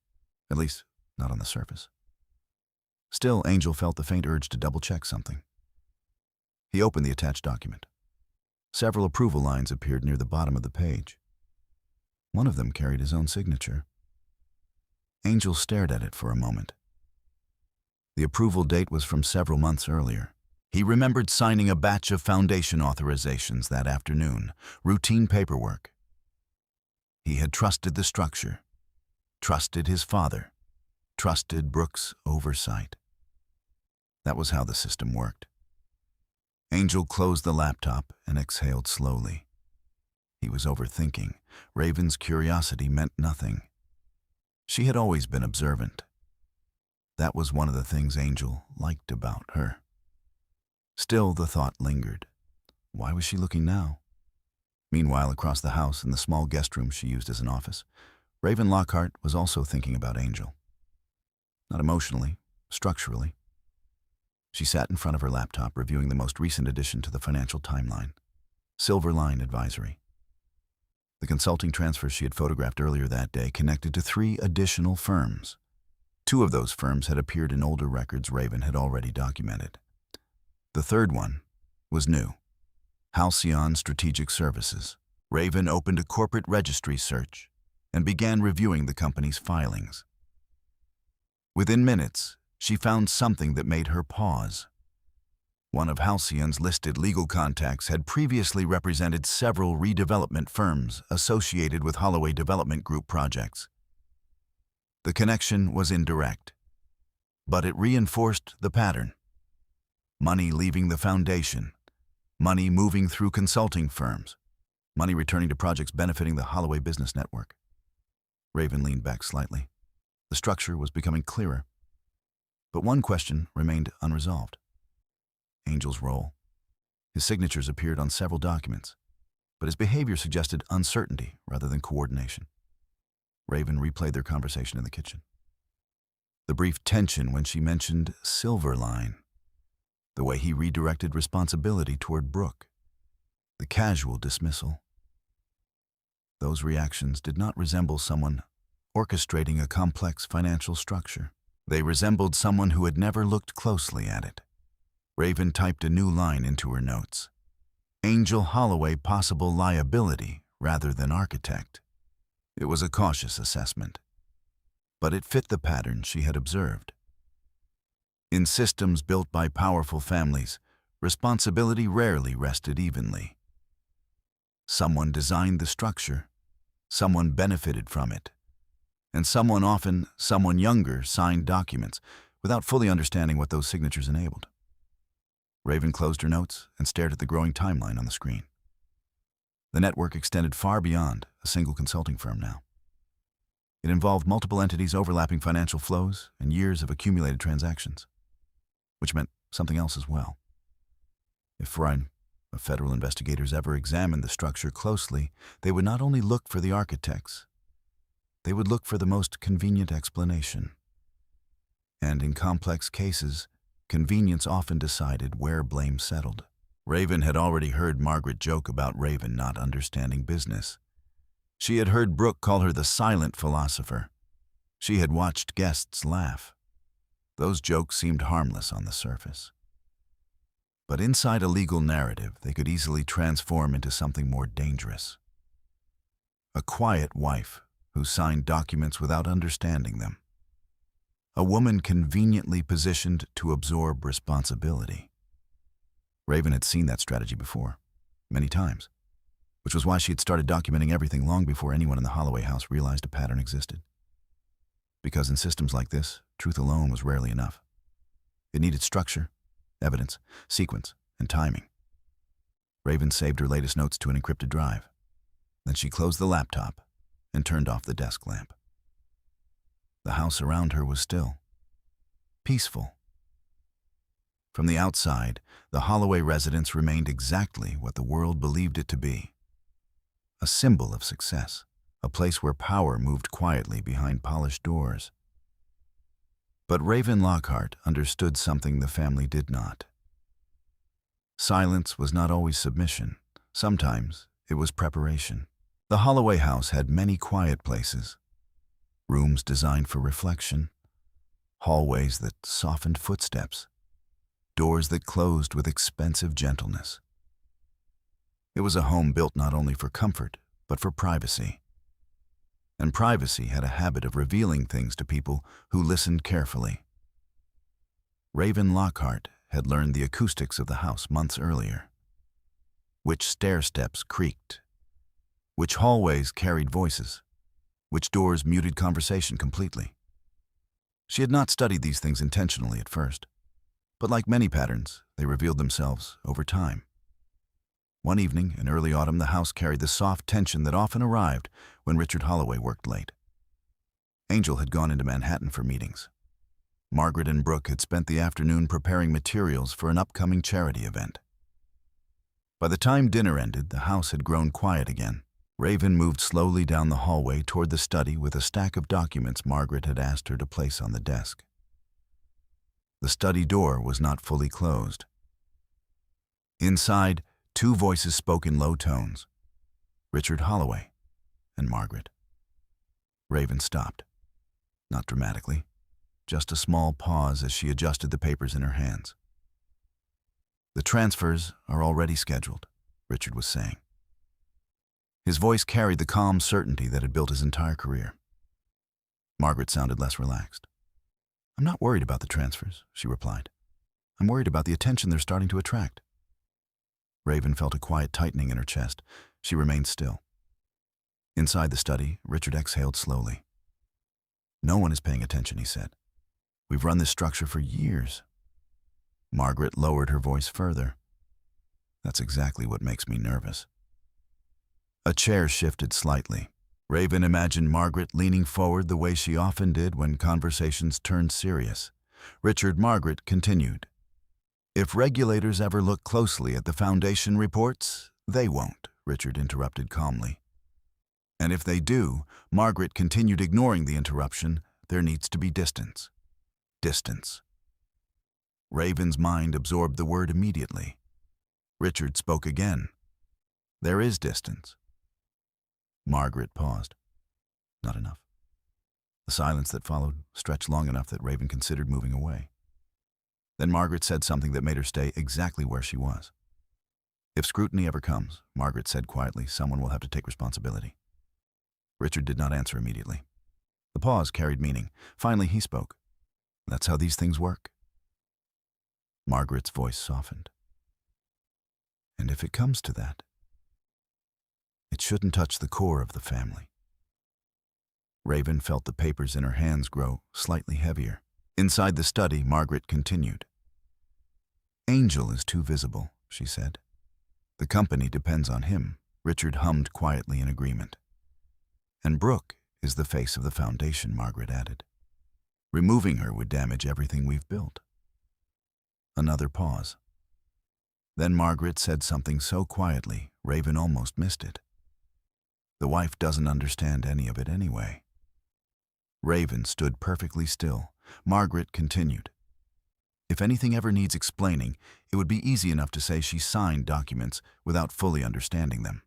at least not on the surface. Still, Angel felt the faint urge to double-check something. He opened the attached document. Several approval lines appeared near the bottom of the page. One of them carried his own signature. Angel stared at it for a moment. The approval date was from several months earlier. He remembered signing a batch of foundation authorizations that afternoon, routine paperwork. He had trusted the structure, trusted his father, trusted Brooks' oversight. That was how the system worked. Angel closed the laptop and exhaled slowly. He was overthinking. Raven's curiosity meant nothing. She had always been observant. That was one of the things Angel liked about her. Still, the thought lingered. Why was she looking now? Meanwhile, across the house in the small guest room she used as an office, Raven Lockhart was also thinking about Angel. Not emotionally, structurally. She sat in front of her laptop reviewing the most recent addition to the financial timeline, Silver Line Advisory. The consulting transfers she had photographed earlier that day connected to 3 additional firms. 2 of those firms had appeared in older records Raven had already documented. The third one was new, Halcyon Strategic Services. Raven opened a corporate registry search and began reviewing the company's filings. Within minutes, she found something that made her pause. One of Halcyon's listed legal contacts had previously represented several redevelopment firms associated with Holloway Development Group projects. The connection was indirect, but it reinforced the pattern. Money leaving the foundation, money moving through consulting firms, money returning to projects benefiting the Holloway business network. Raven leaned back slightly. The structure was becoming clearer. But one question remained unresolved. Angel's role. His signatures appeared on several documents, but his behavior suggested uncertainty rather than coordination. Raven replayed their conversation in the kitchen. The brief tension when she mentioned Silver Line, the way he redirected responsibility toward Brooke, the casual dismissal. Those reactions did not resemble someone orchestrating a complex financial structure. They resembled someone who had never looked closely at it. Raven typed a new line into her notes. Angel Holloway possible liability rather than architect. It was a cautious assessment, but it fit the pattern she had observed. In systems built by powerful families, responsibility rarely rested evenly. Someone designed the structure, someone benefited from it, and someone younger, signed documents without fully understanding what those signatures enabled. Raven closed her notes and stared at the growing timeline on the screen. The network extended far beyond a single consulting firm now. It involved multiple entities overlapping financial flows and years of accumulated transactions, which meant something else as well. If federal investigators ever examined the structure closely, they would not only look for the architects, they would look for the most convenient explanation. And in complex cases, convenience often decided where blame settled. Raven had already heard Margaret joke about Raven not understanding business. She had heard Brooke call her the silent philosopher. She had watched guests laugh. Those jokes seemed harmless on the surface. But inside a legal narrative, they could easily transform into something more dangerous. A quiet wife who signed documents without understanding them. A woman conveniently positioned to absorb responsibility. Raven had seen that strategy before, many times. which was why she had started documenting everything long before anyone in the Holloway house realized a pattern existed. Because in systems like this, truth alone was rarely enough. It needed structure, evidence, sequence, and timing. Raven saved her latest notes to an encrypted drive. Then she closed the laptop and turned off the desk lamp. The house around her was still, peaceful. From the outside, the Holloway residence remained exactly what the world believed it to be. A symbol of success, a place where power moved quietly behind polished doors. But Raven Lockhart understood something the family did not. Silence was not always submission. Sometimes it was preparation. The Holloway house had many quiet places, rooms designed for reflection, hallways that softened footsteps, doors that closed with expensive gentleness. It was a home built not only for comfort, but for privacy. And privacy had a habit of revealing things to people who listened carefully. Raven Lockhart had learned the acoustics of the house months earlier. Which stair steps creaked, which hallways carried voices, which doors muted conversation completely. She had not studied these things intentionally at first, but like many patterns, they revealed themselves over time. One evening in early autumn, the house carried the soft tension that often arrived when Richard Holloway worked late. Angel had gone into Manhattan for meetings. Margaret and Brooke had spent the afternoon preparing materials for an upcoming charity event. By the time dinner ended, the house had grown quiet again. Raven moved slowly down the hallway toward the study with a stack of documents Margaret had asked her to place on the desk. The study door was not fully closed. Inside, two voices spoke in low tones, Richard Holloway and Margaret. Raven stopped, not dramatically, just a small pause as she adjusted the papers in her hands. "The transfers are already scheduled," Richard was saying. His voice carried the calm certainty that had built his entire career. Margaret sounded less relaxed. "I'm not worried about the transfers," she replied. "I'm worried about the attention they're starting to attract." Raven felt a quiet tightening in her chest. She remained still. Inside the study, Richard exhaled slowly. "No one is paying attention," he said. "We've run this structure for years." Margaret lowered her voice further. "That's exactly what makes me nervous." A chair shifted slightly. Raven imagined Margaret leaning forward the way she often did when conversations turned serious. Margaret continued. "If regulators ever look closely at the Foundation reports, they won't," Richard interrupted calmly. "And if they do," Margaret continued, ignoring the interruption, "there needs to be distance." Distance. Raven's mind absorbed the word immediately. Richard spoke again. "There is distance." Margaret paused. Not enough. The silence that followed stretched long enough that Raven considered moving away. Then Margaret said something that made her stay exactly where she was. "If scrutiny ever comes," Margaret said quietly, "someone will have to take responsibility." Richard did not answer immediately. The pause carried meaning. Finally, he spoke. "That's how these things work." Margaret's voice softened. "And if it comes to that, it shouldn't touch the core of the family." Raven felt the papers in her hands grow slightly heavier. Inside the study, Margaret continued. "Angel is too visible," she said. "The company depends on him." Richard hummed quietly in agreement. "And Brooke is the face of the Foundation," Margaret added. "Removing her would damage everything we've built." Another pause. Then Margaret said something so quietly, Raven almost missed it. "The wife doesn't understand any of it anyway." Raven stood perfectly still. Margaret continued. "If anything ever needs explaining, it would be easy enough to say she signed documents without fully understanding them."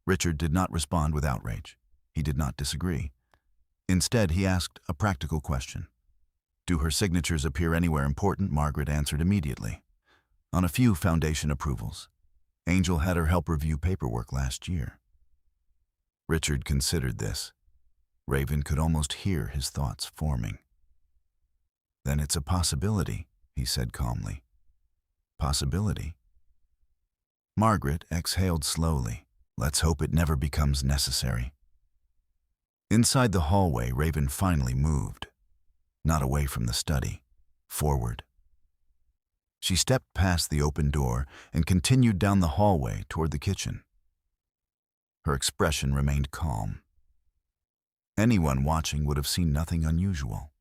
Richard did not respond with outrage. He did not disagree. Instead, he asked a practical question. "Do her signatures appear anywhere important?" Margaret answered immediately. "On a few Foundation approvals. Angel had her help review paperwork last year." Richard considered this. Raven could almost hear his thoughts forming. "Then it's a possibility," he said calmly. "Possibility?" Margaret exhaled slowly. Let's hope it never becomes necessary. Inside the hallway, Raven finally moved. Not away from the study, forward. She stepped past the open door and continued down the hallway toward the kitchen. Her expression remained calm. Anyone watching would have seen nothing unusual.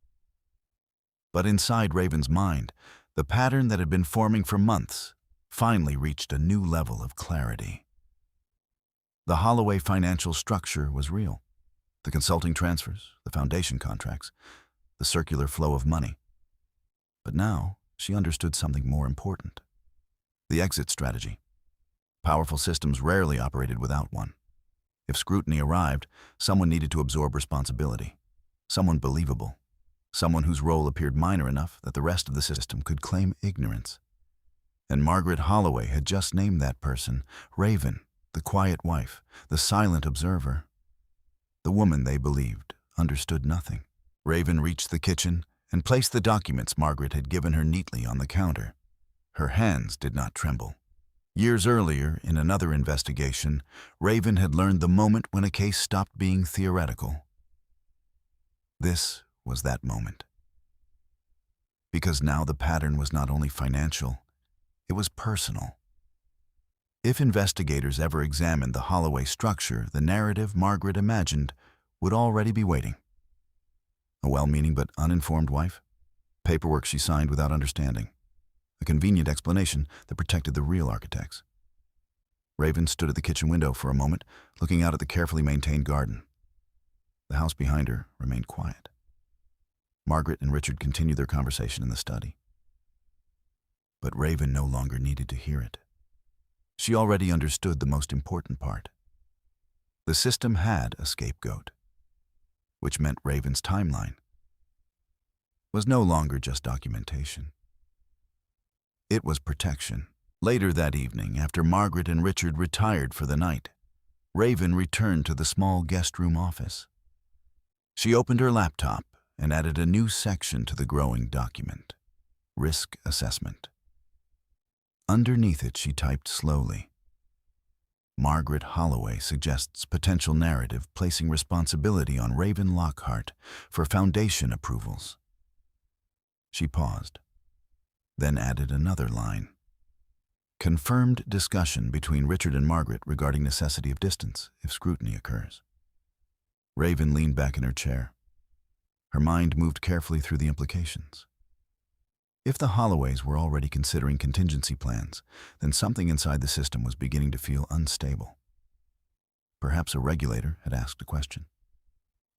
But inside Raven's mind, the pattern that had been forming for months finally reached a new level of clarity. The Holloway financial structure was real. The consulting transfers, the foundation contracts, the circular flow of money. But now, she understood something more important. The exit strategy. Powerful systems rarely operated without one. If scrutiny arrived, someone needed to absorb responsibility. Someone believable. Someone whose role appeared minor enough that the rest of the system could claim ignorance. And Margaret Holloway had just named that person, Raven, the quiet wife, the silent observer. The woman they believed understood nothing. Raven reached the kitchen and placed the documents Margaret had given her neatly on the counter. Her hands did not tremble. Years earlier, in another investigation, Raven had learned the moment when a case stopped being theoretical. This was that moment. Because now the pattern was not only financial, it was personal. If investigators ever examined the Holloway structure, the narrative Margaret imagined would already be waiting. A well-meaning but uninformed wife, paperwork she signed without understanding, a convenient explanation that protected the real architects. Raven stood at the kitchen window for a moment, looking out at the carefully maintained garden. The house behind her remained quiet. Margaret and Richard continued their conversation in the study. But Raven no longer needed to hear it. She already understood the most important part. The system had a scapegoat, which meant Raven's timeline was no longer just documentation. It was protection. Later that evening, after Margaret and Richard retired for the night, Raven returned to the small guest room office. She opened her laptop and added a new section to the growing document, risk assessment. Underneath it, she typed slowly, Margaret Holloway suggests potential narrative placing responsibility on Raven Lockhart for foundation approvals. She paused, then added another line. Confirmed discussion between Richard and Margaret regarding necessity of distance if scrutiny occurs. Raven leaned back in her chair. Her mind moved carefully through the implications. If the Holloways were already considering contingency plans, then something inside the system was beginning to feel unstable. Perhaps a regulator had asked a question.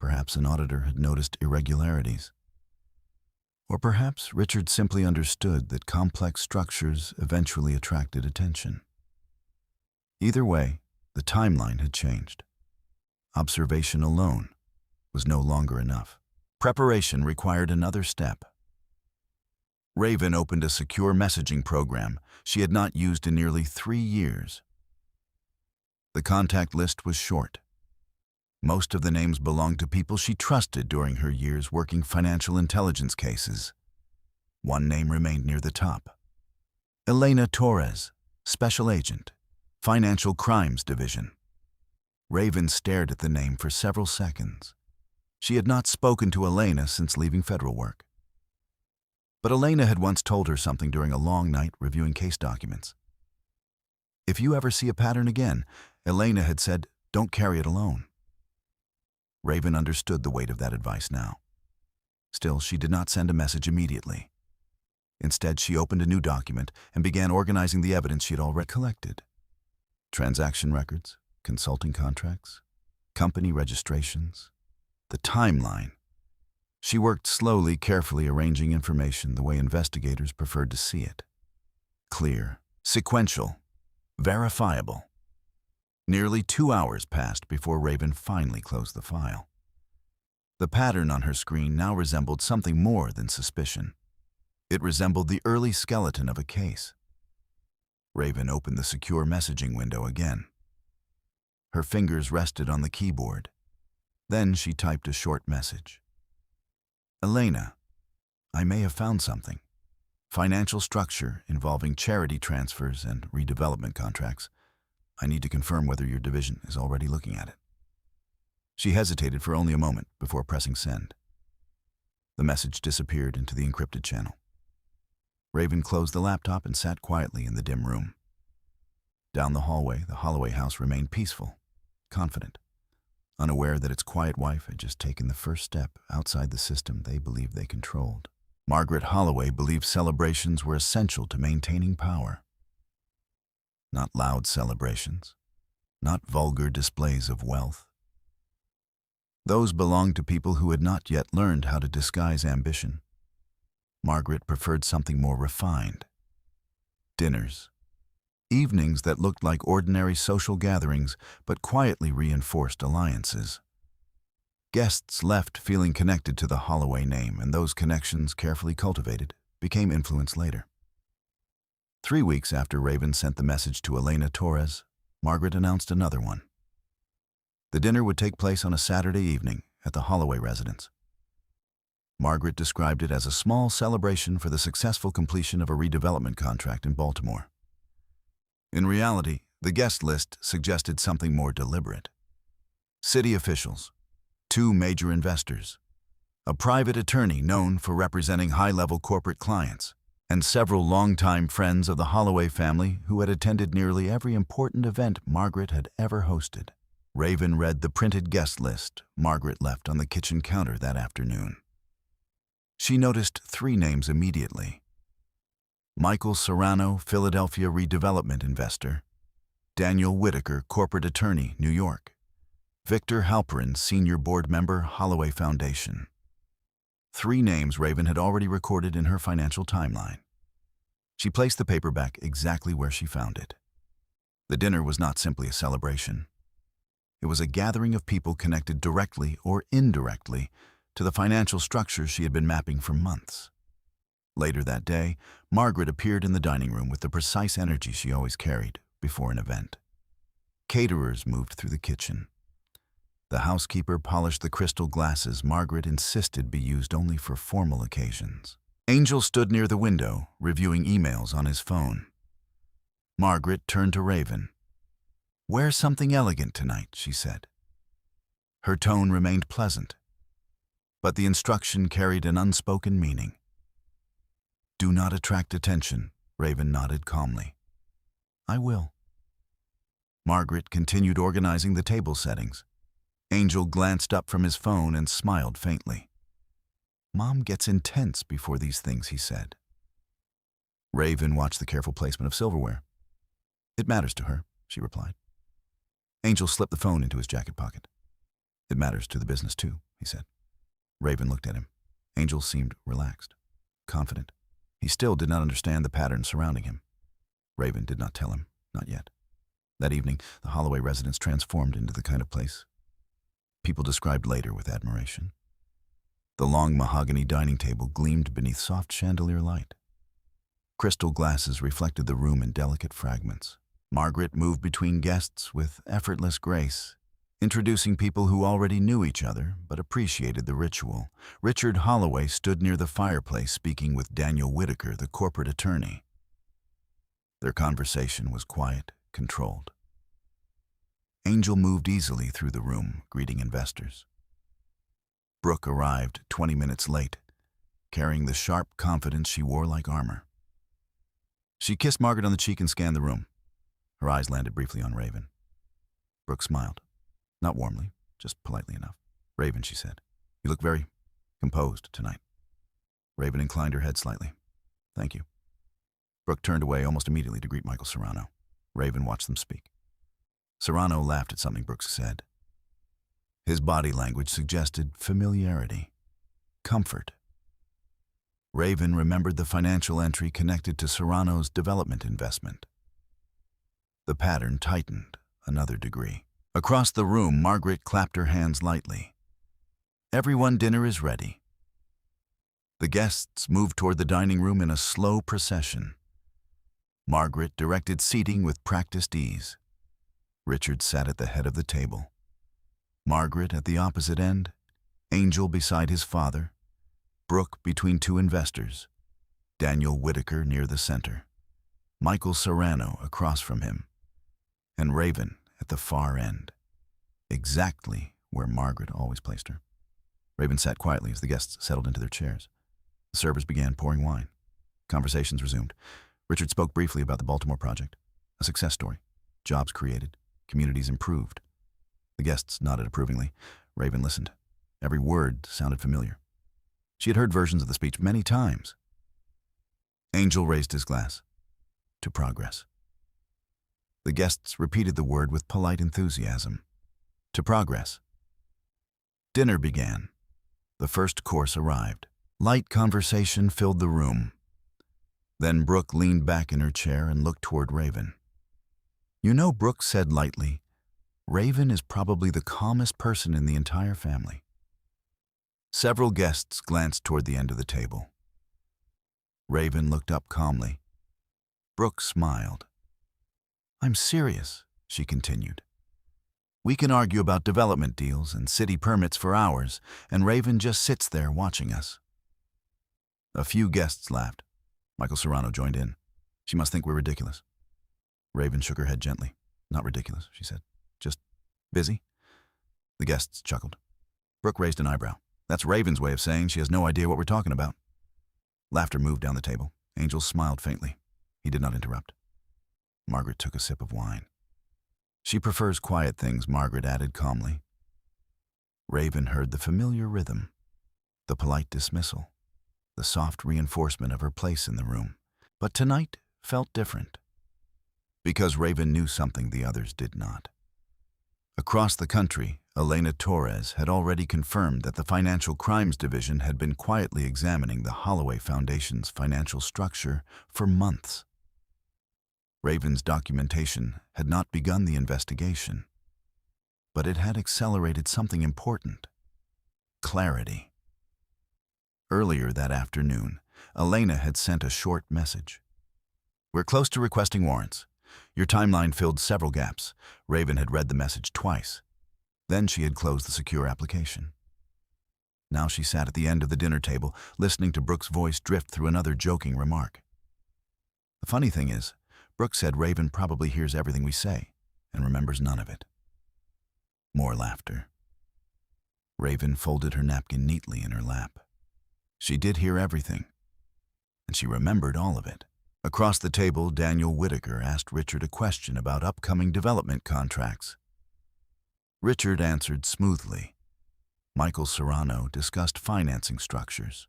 Perhaps an auditor had noticed irregularities. Or perhaps Richard simply understood that complex structures eventually attracted attention. Either way, the timeline had changed. Observation alone was no longer enough. Preparation required another step. Raven opened a secure messaging program she had not used in nearly 3 years. The contact list was short. Most of the names belonged to people she trusted during her years working financial intelligence cases. One name remained near the top. Elena Torres, Special Agent, Financial Crimes Division. Raven stared at the name for several seconds. She had not spoken to Elena since leaving federal work. But Elena had once told her something during a long night reviewing case documents. If you ever see a pattern again, Elena had said, don't carry it alone. Raven understood the weight of that advice now. Still, she did not send a message immediately. Instead, she opened a new document and began organizing the evidence she had already collected. Transaction records, consulting contracts, company registrations, the timeline. She worked slowly, carefully arranging information the way investigators preferred to see it. Clear, sequential, verifiable. Nearly 2 hours passed before Raven finally closed the file. The pattern on her screen now resembled something more than suspicion. It resembled the early skeleton of a case. Raven opened the secure messaging window again. Her fingers rested on the keyboard. Then she typed a short message. Elena, I may have found something. Financial structure involving charity transfers and redevelopment contracts. I need to confirm whether your division is already looking at it. She hesitated for only a moment before pressing send. The message disappeared into the encrypted channel. Raven closed the laptop and sat quietly in the dim room. Down the hallway, the Holloway house remained peaceful, confident, unaware that its quiet wife had just taken the first step outside the system they believed they controlled. Margaret Holloway believed celebrations were essential to maintaining power. Not loud celebrations, not vulgar displays of wealth. Those belonged to people who had not yet learned how to disguise ambition. Margaret preferred something more refined. Dinners. Evenings that looked like ordinary social gatherings but quietly reinforced alliances. Guests left feeling connected to the Holloway name, and those connections, carefully cultivated, became influence later. 3 weeks after Raven sent the message to Elena Torres, Margaret announced another one. The dinner would take place on a Saturday evening at the Holloway residence. Margaret described it as a small celebration for the successful completion of a redevelopment contract in Baltimore. In reality, the guest list suggested something more deliberate. City officials, 2 major investors, a private attorney known for representing high-level corporate clients, and several longtime friends of the Holloway family who had attended nearly every important event Margaret had ever hosted. Raven read the printed guest list Margaret left on the kitchen counter that afternoon. She noticed 3 names immediately. Michael Serrano, Philadelphia redevelopment investor; Daniel Whitaker, corporate attorney, New York; Victor Halperin, senior board member, Holloway Foundation. 3 names Raven had already recorded in her financial timeline. She placed the paper back exactly where she found it. The dinner was not simply a celebration. It was a gathering of people connected directly or indirectly to the financial structures she had been mapping for months. Later that day, Margaret appeared in the dining room with the precise energy she always carried before an event. Caterers moved through the kitchen. The housekeeper polished the crystal glasses Margaret insisted be used only for formal occasions. Angel stood near the window, reviewing emails on his phone. Margaret turned to Raven. "Wear something elegant tonight," she said. Her tone remained pleasant, but the instruction carried an unspoken meaning. "Do not attract attention," Raven nodded calmly. "I will." Margaret continued organizing the table settings. Angel glanced up from his phone and smiled faintly. "Mom gets intense before these things," he said. Raven watched the careful placement of silverware. "It matters to her," she replied. Angel slipped the phone into his jacket pocket. "It matters to the business too," he said. Raven looked at him. Angel seemed relaxed, confident. He still did not understand the pattern surrounding him. Raven did not tell him, not yet. That evening, the Holloway residence transformed into the kind of place people described later with admiration. The long mahogany dining table gleamed beneath soft chandelier light. Crystal glasses reflected the room in delicate fragments. Margaret moved between guests with effortless grace, introducing people who already knew each other but appreciated the ritual. Richard Holloway stood near the fireplace speaking with Daniel Whitaker, the corporate attorney. Their conversation was quiet, controlled. Angel moved easily through the room, greeting investors. Brooke arrived 20 minutes late, carrying the sharp confidence she wore like armor. She kissed Margaret on the cheek and scanned the room. Her eyes landed briefly on Raven. Brooke smiled. Not warmly, just politely enough. "Raven," she said, "you look very composed tonight." Raven inclined her head slightly. "Thank you." Brooke turned away almost immediately to greet Michael Serrano. Raven watched them speak. Serrano laughed at something Brooks said. His body language suggested familiarity, comfort. Raven remembered the financial entry connected to Serrano's development investment. The pattern tightened another degree. Across the room, Margaret clapped her hands lightly. "Everyone, dinner is ready." The guests moved toward the dining room in a slow procession. Margaret directed seating with practiced ease. Richard sat at the head of the table. Margaret at the opposite end, Angel beside his father, Brooke between 2 investors, Daniel Whitaker near the center, Michael Serrano across from him, and Raven at the far end, exactly where Margaret always placed her. Raven sat quietly as the guests settled into their chairs. The servers began pouring wine. Conversations resumed. Richard spoke briefly about the Baltimore project, a success story, jobs created, communities improved. The guests nodded approvingly. Raven listened. Every word sounded familiar. She had heard versions of the speech many times. Angel raised his glass. To progress. The guests repeated the word with polite enthusiasm. To progress. Dinner began. The first course arrived. Light conversation filled the room. Then Brooke leaned back in her chair and looked toward Raven. You know, Brooke said lightly, Raven is probably the calmest person in the entire family. Several guests glanced toward the end of the table. Raven looked up calmly. Brooke smiled. I'm serious, she continued. We can argue about development deals and city permits for hours, and Raven just sits there watching us. A few guests laughed. Michael Serrano joined in. She must think we're ridiculous. Raven shook her head gently. Not ridiculous, she said. Just busy? The guests chuckled. Brooke raised an eyebrow. That's Raven's way of saying she has no idea what we're talking about. Laughter moved down the table. Angel smiled faintly. He did not interrupt. Margaret took a sip of wine. She prefers quiet things, Margaret added calmly. Raven heard the familiar rhythm, the polite dismissal, the soft reinforcement of her place in the room. But tonight felt different. Because Raven knew something the others did not. Across the country, Elena Torres had already confirmed that the Financial Crimes Division had been quietly examining the Holloway Foundation's financial structure for months. Raven's documentation had not begun the investigation, but it had accelerated something important: clarity. Earlier that afternoon, Elena had sent a short message. We're close to requesting warrants. Your timeline filled several gaps. Raven had read the message twice. Then she had closed the secure application. Now she sat at the end of the dinner table, listening to Brooke's voice drift through another joking remark. The funny thing is, Brooke said Raven probably hears everything we say and remembers none of it. More laughter. Raven folded her napkin neatly in her lap. She did hear everything, and she remembered all of it. Across the table, Daniel Whitaker asked Richard a question about upcoming development contracts. Richard answered smoothly. Michael Serrano discussed financing structures.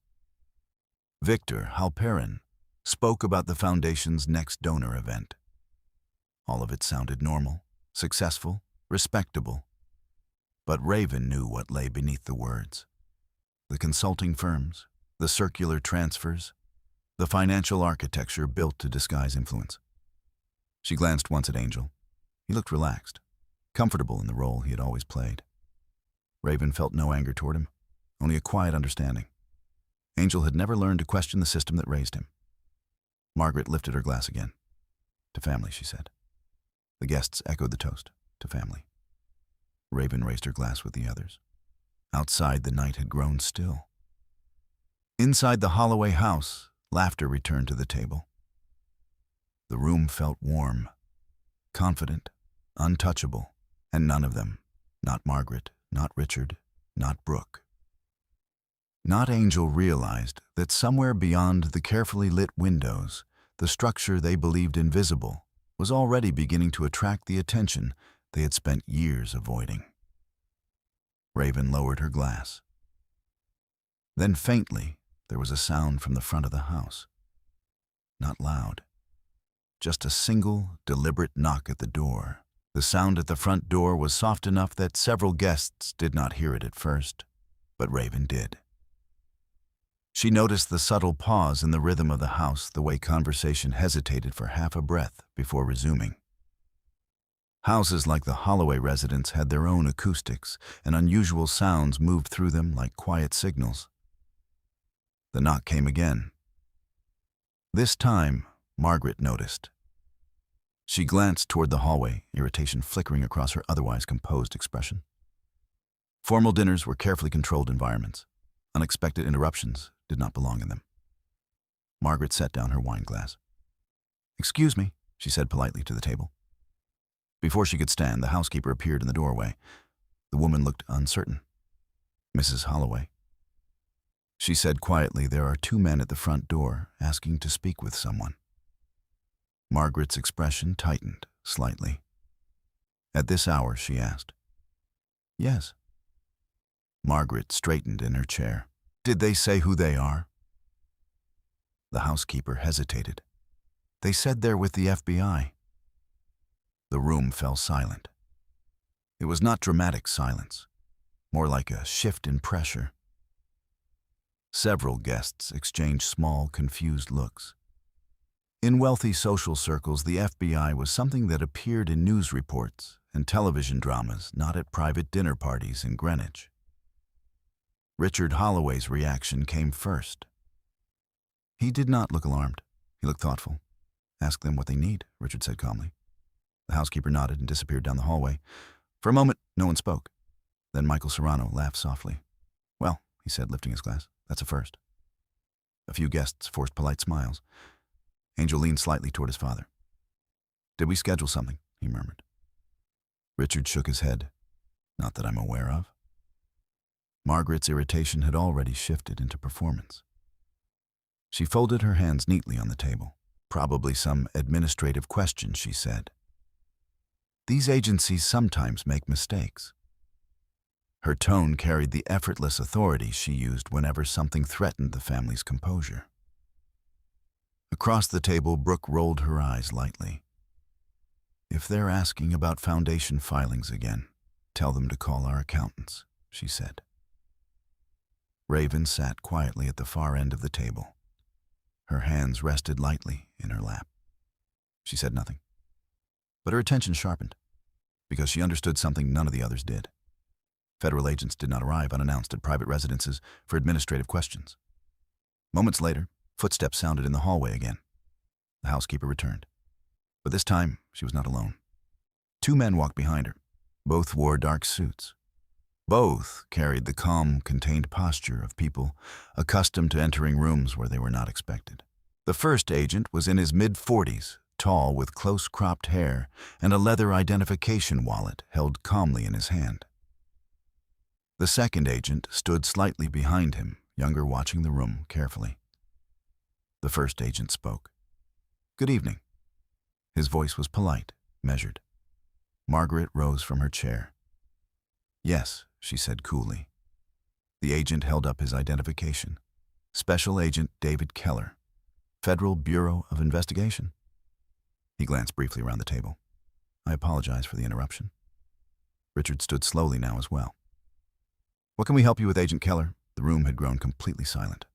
Victor Halperin spoke about the Foundation's next donor event. All of it sounded normal, successful, respectable. But Raven knew what lay beneath the words. The consulting firms, the circular transfers, the financial architecture built to disguise influence. She glanced once at Angel. He looked relaxed, comfortable in the role he had always played. Raven felt no anger toward him, only a quiet understanding. Angel had never learned to question the system that raised him. Margaret lifted her glass again. To family, she said. The guests echoed the toast. To family. Raven raised her glass with the others. Outside, the night had grown still. Inside the Holloway house, laughter returned to the table. The room felt warm, confident, untouchable, and none of them, not Margaret, not Richard, not Brooke. Not Angel realized that somewhere beyond the carefully lit windows, the structure they believed invisible was already beginning to attract the attention they had spent years avoiding. Raven lowered her glass. Then faintly, there was a sound from the front of the house. Not loud. Just a single, deliberate knock at the door. The sound at the front door was soft enough that several guests did not hear it at first, but Raven did. She noticed the subtle pause in the rhythm of the house, the way conversation hesitated for half a breath before resuming. Houses like the Holloway residence had their own acoustics, and unusual sounds moved through them like quiet signals. The knock came again. This time, Margaret noticed. She glanced toward the hallway, irritation flickering across her otherwise composed expression. Formal dinners were carefully controlled environments. Unexpected interruptions did not belong in them. Margaret set down her wine glass. "Excuse me," she said politely to the table. Before she could stand, the housekeeper appeared in the doorway. The woman looked uncertain. "Mrs. Holloway." She said quietly, "There are two men at the front door asking to speak with someone." Margaret's expression tightened slightly. "At this hour?" she asked. "Yes." Margaret straightened in her chair. "Did they say who they are?" The housekeeper hesitated. "They said they're with the FBI." The room fell silent. It was not dramatic silence, more like a shift in pressure. Several guests exchanged small, confused looks. In wealthy social circles, the FBI was something that appeared in news reports and television dramas, not at private dinner parties in Greenwich. Richard Holloway's reaction came first. He did not look alarmed. He looked thoughtful. "Ask them what they need," Richard said calmly. The housekeeper nodded and disappeared down the hallway. For a moment, no one spoke. Then Michael Serrano laughed softly. "Well," he said, lifting his glass, "that's a first." A few guests forced polite smiles. Angel leaned slightly toward his father. "Did we schedule something?" he murmured. Richard shook his head. "Not that I'm aware of." Margaret's irritation had already shifted into performance. She folded her hands neatly on the table. "Probably some administrative question," she said. "These agencies sometimes make mistakes." Her tone carried the effortless authority she used whenever something threatened the family's composure. Across the table, Brooke rolled her eyes lightly. "If they're asking about foundation filings again, tell them to call our accountants," she said. Raven sat quietly at the far end of the table. Her hands rested lightly in her lap. She said nothing, but her attention sharpened, because she understood something none of the others did. Federal agents did not arrive unannounced at private residences for administrative questions. Moments later, footsteps sounded in the hallway again. The housekeeper returned. But this time, she was not alone. Two men walked behind her. Both wore dark suits. Both carried the calm, contained posture of people accustomed to entering rooms where they were not expected. The first agent was in his mid-40s, tall with close-cropped hair and a leather identification wallet held calmly in his hand. The second agent stood slightly behind him, younger, watching the room carefully. The first agent spoke. "Good evening." His voice was polite, measured. Margaret rose from her chair. "Yes," she said coolly. The agent held up his identification. "Special Agent David Keller, Federal Bureau of Investigation." He glanced briefly around the table. "I apologize for the interruption." Richard stood slowly now as well. "What can we help you with, Agent Keller?" The room had grown completely silent.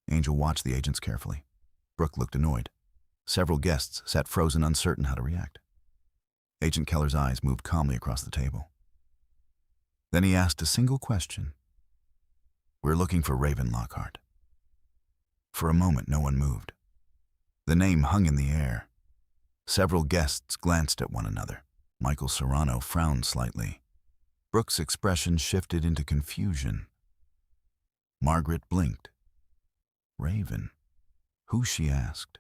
Angel watched the agents carefully. Brooke looked annoyed. Several guests sat frozen, uncertain how to react. Agent Keller's eyes moved calmly across the table. Then he asked a single question. "We're looking for Raven Lockhart." For a moment, no one moved. The name hung in the air. Several guests glanced at one another. Michael Serrano frowned slightly. Brooke's expression shifted into confusion. Margaret blinked. "Raven? Who?" she asked.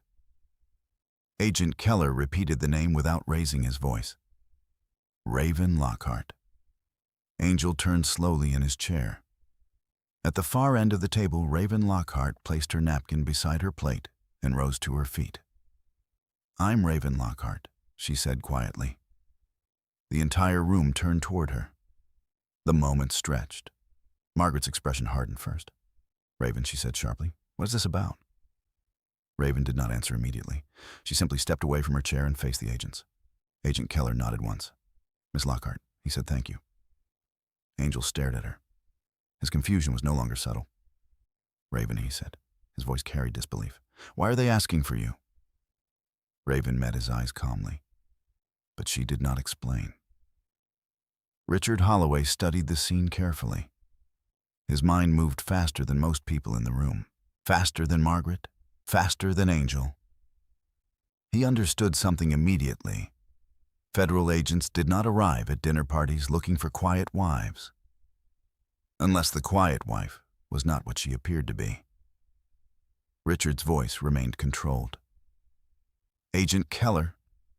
Agent Keller repeated the name without raising his voice. "Raven Lockhart." Angel turned slowly in his chair. At the far end of the table, Raven Lockhart placed her napkin beside her plate and rose to her feet. "I'm Raven Lockhart," she said quietly. The entire room turned toward her. The moment stretched. Margaret's expression hardened first. "Raven," she said sharply, "what is this about?" Raven did not answer immediately. She simply stepped away from her chair and faced the agents. Agent Keller nodded once. "Miss Lockhart," he said, "thank you." Angel stared at her. His confusion was no longer subtle. "Raven," he said. His voice carried disbelief. "Why are they asking for you?" Raven met his eyes calmly, but she did not explain. Richard Holloway studied the scene carefully. His mind moved faster than most people in the room, faster than Margaret, faster than Angel. He understood something immediately. Federal agents did not arrive at dinner parties looking for quiet wives. Unless the quiet wife was not what she appeared to be. Richard's voice remained controlled. "Agent Keller,"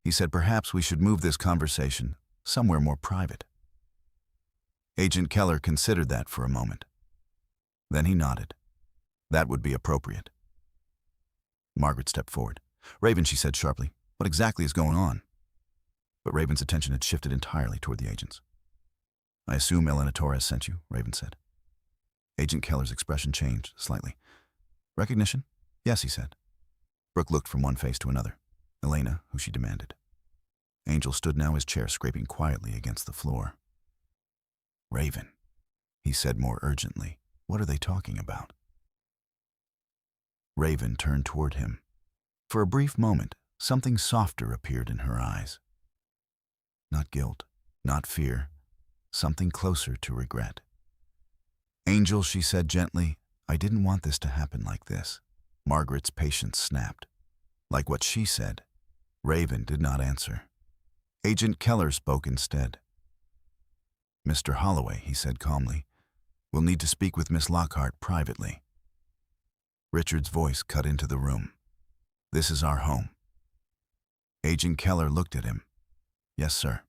He said perhaps we should move this conversation somewhere more private. Agent Keller considered that for a moment. Then he nodded. That would be appropriate. Margaret stepped forward. Raven, she said sharply, what exactly is going on? But Raven's attention had shifted entirely toward the agents. I assume Elena Torres sent you, Raven said. Agent Keller's expression changed slightly. Recognition? Yes, he said. Brooke looked from one face to another. Elena, who she demanded. Angel stood now, his chair scraping quietly against the floor. Raven, he said more urgently, what are they talking about? Raven turned toward him. For a brief moment, something softer appeared in her eyes. Not guilt, not fear, something closer to regret. Angel, she said gently, I didn't want this to happen like this. Margaret's patience snapped. Like what she said, Raven did not answer. Agent Keller spoke instead. Mr. Holloway, he said calmly, will need to speak with Miss Lockhart privately. Richard's voice cut into the room. This is our home. Agent Keller looked at him. Yes, sir.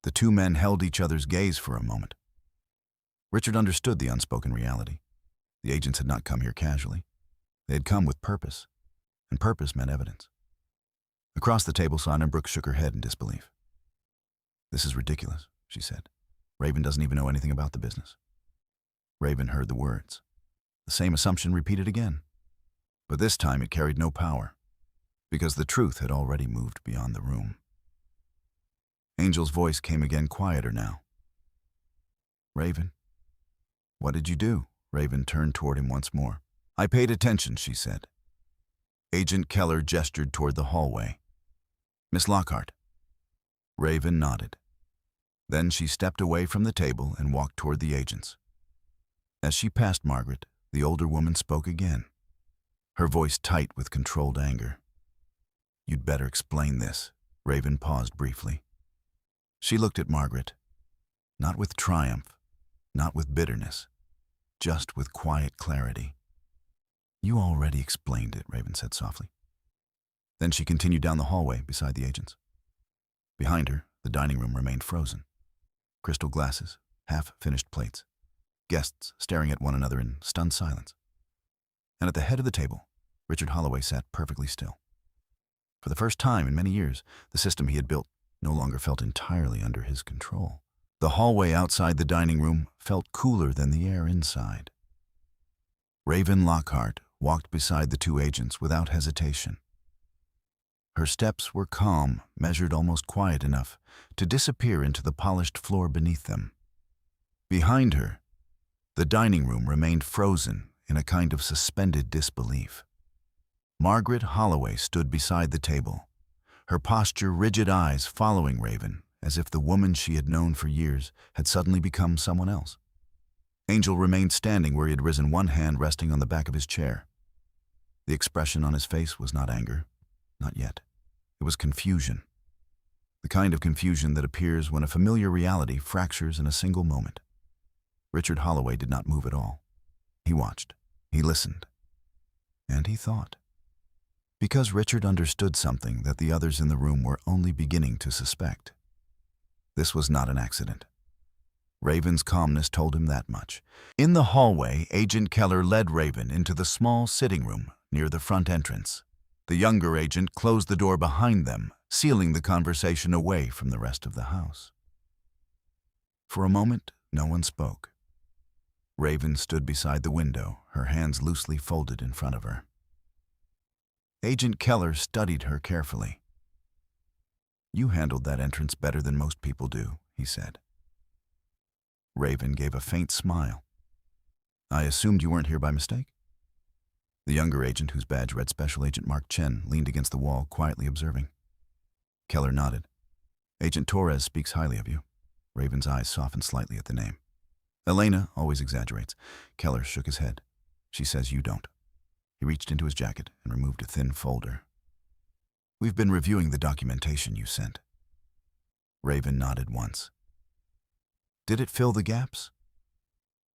The two men held each other's gaze for a moment. Richard understood the unspoken reality. The agents had not come here casually. They had come with purpose, and purpose meant evidence. Across the table, Sonia Brooke shook her head in disbelief. This is ridiculous, she said. Raven doesn't even know anything about the business. Raven heard the words. The same assumption repeated again. But this time it carried no power, because the truth had already moved beyond the room. Angel's voice came again, quieter now. Raven, what did you do? Raven turned toward him once more. I paid attention, she said. Agent Keller gestured toward the hallway. Miss Lockhart. Raven nodded. Then she stepped away from the table and walked toward the agents. As she passed Margaret, the older woman spoke again, her voice tight with controlled anger. You'd better explain this. Raven paused briefly. She looked at Margaret, not with triumph, not with bitterness, just with quiet clarity. You already explained it, Raven said softly. Then she continued down the hallway beside the agents. Behind her, the dining room remained frozen. Crystal glasses, half-finished plates, guests staring at one another in stunned silence. And at the head of the table, Richard Holloway sat perfectly still. For the first time in many years, the system he had built no longer felt entirely under his control. The hallway outside the dining room felt cooler than the air inside. Raven Lockhart walked beside the two agents without hesitation. Her steps were calm, measured, almost quiet enough to disappear into the polished floor beneath them. Behind her, the dining room remained frozen in a kind of suspended disbelief. Margaret Holloway stood beside the table, her posture, rigid eyes following Raven, as if the woman she had known for years had suddenly become someone else. Angel remained standing where he had risen, one hand resting on the back of his chair. The expression on his face was not anger, not yet. It was confusion. The kind of confusion that appears when a familiar reality fractures in a single moment. Richard Holloway did not move at all. He watched, he listened, and he thought. Because Richard understood something that the others in the room were only beginning to suspect. This was not an accident. Raven's calmness told him that much. In the hallway, Agent Keller led Raven into the small sitting room near the front entrance. The younger agent closed the door behind them, sealing the conversation away from the rest of the house. For a moment, no one spoke. Raven stood beside the window, her hands loosely folded in front of her. Agent Keller studied her carefully. You handled that entrance better than most people do, he said. Raven gave a faint smile. I assumed you weren't here by mistake? The younger agent, whose badge read Special Agent Mark Chen, leaned against the wall, quietly observing. Keller nodded. Agent Torres speaks highly of you. Raven's eyes softened slightly at the name. Elena always exaggerates. Keller shook his head. She says you don't. He reached into his jacket and removed a thin folder. We've been reviewing the documentation you sent. Raven nodded once. Did it fill the gaps?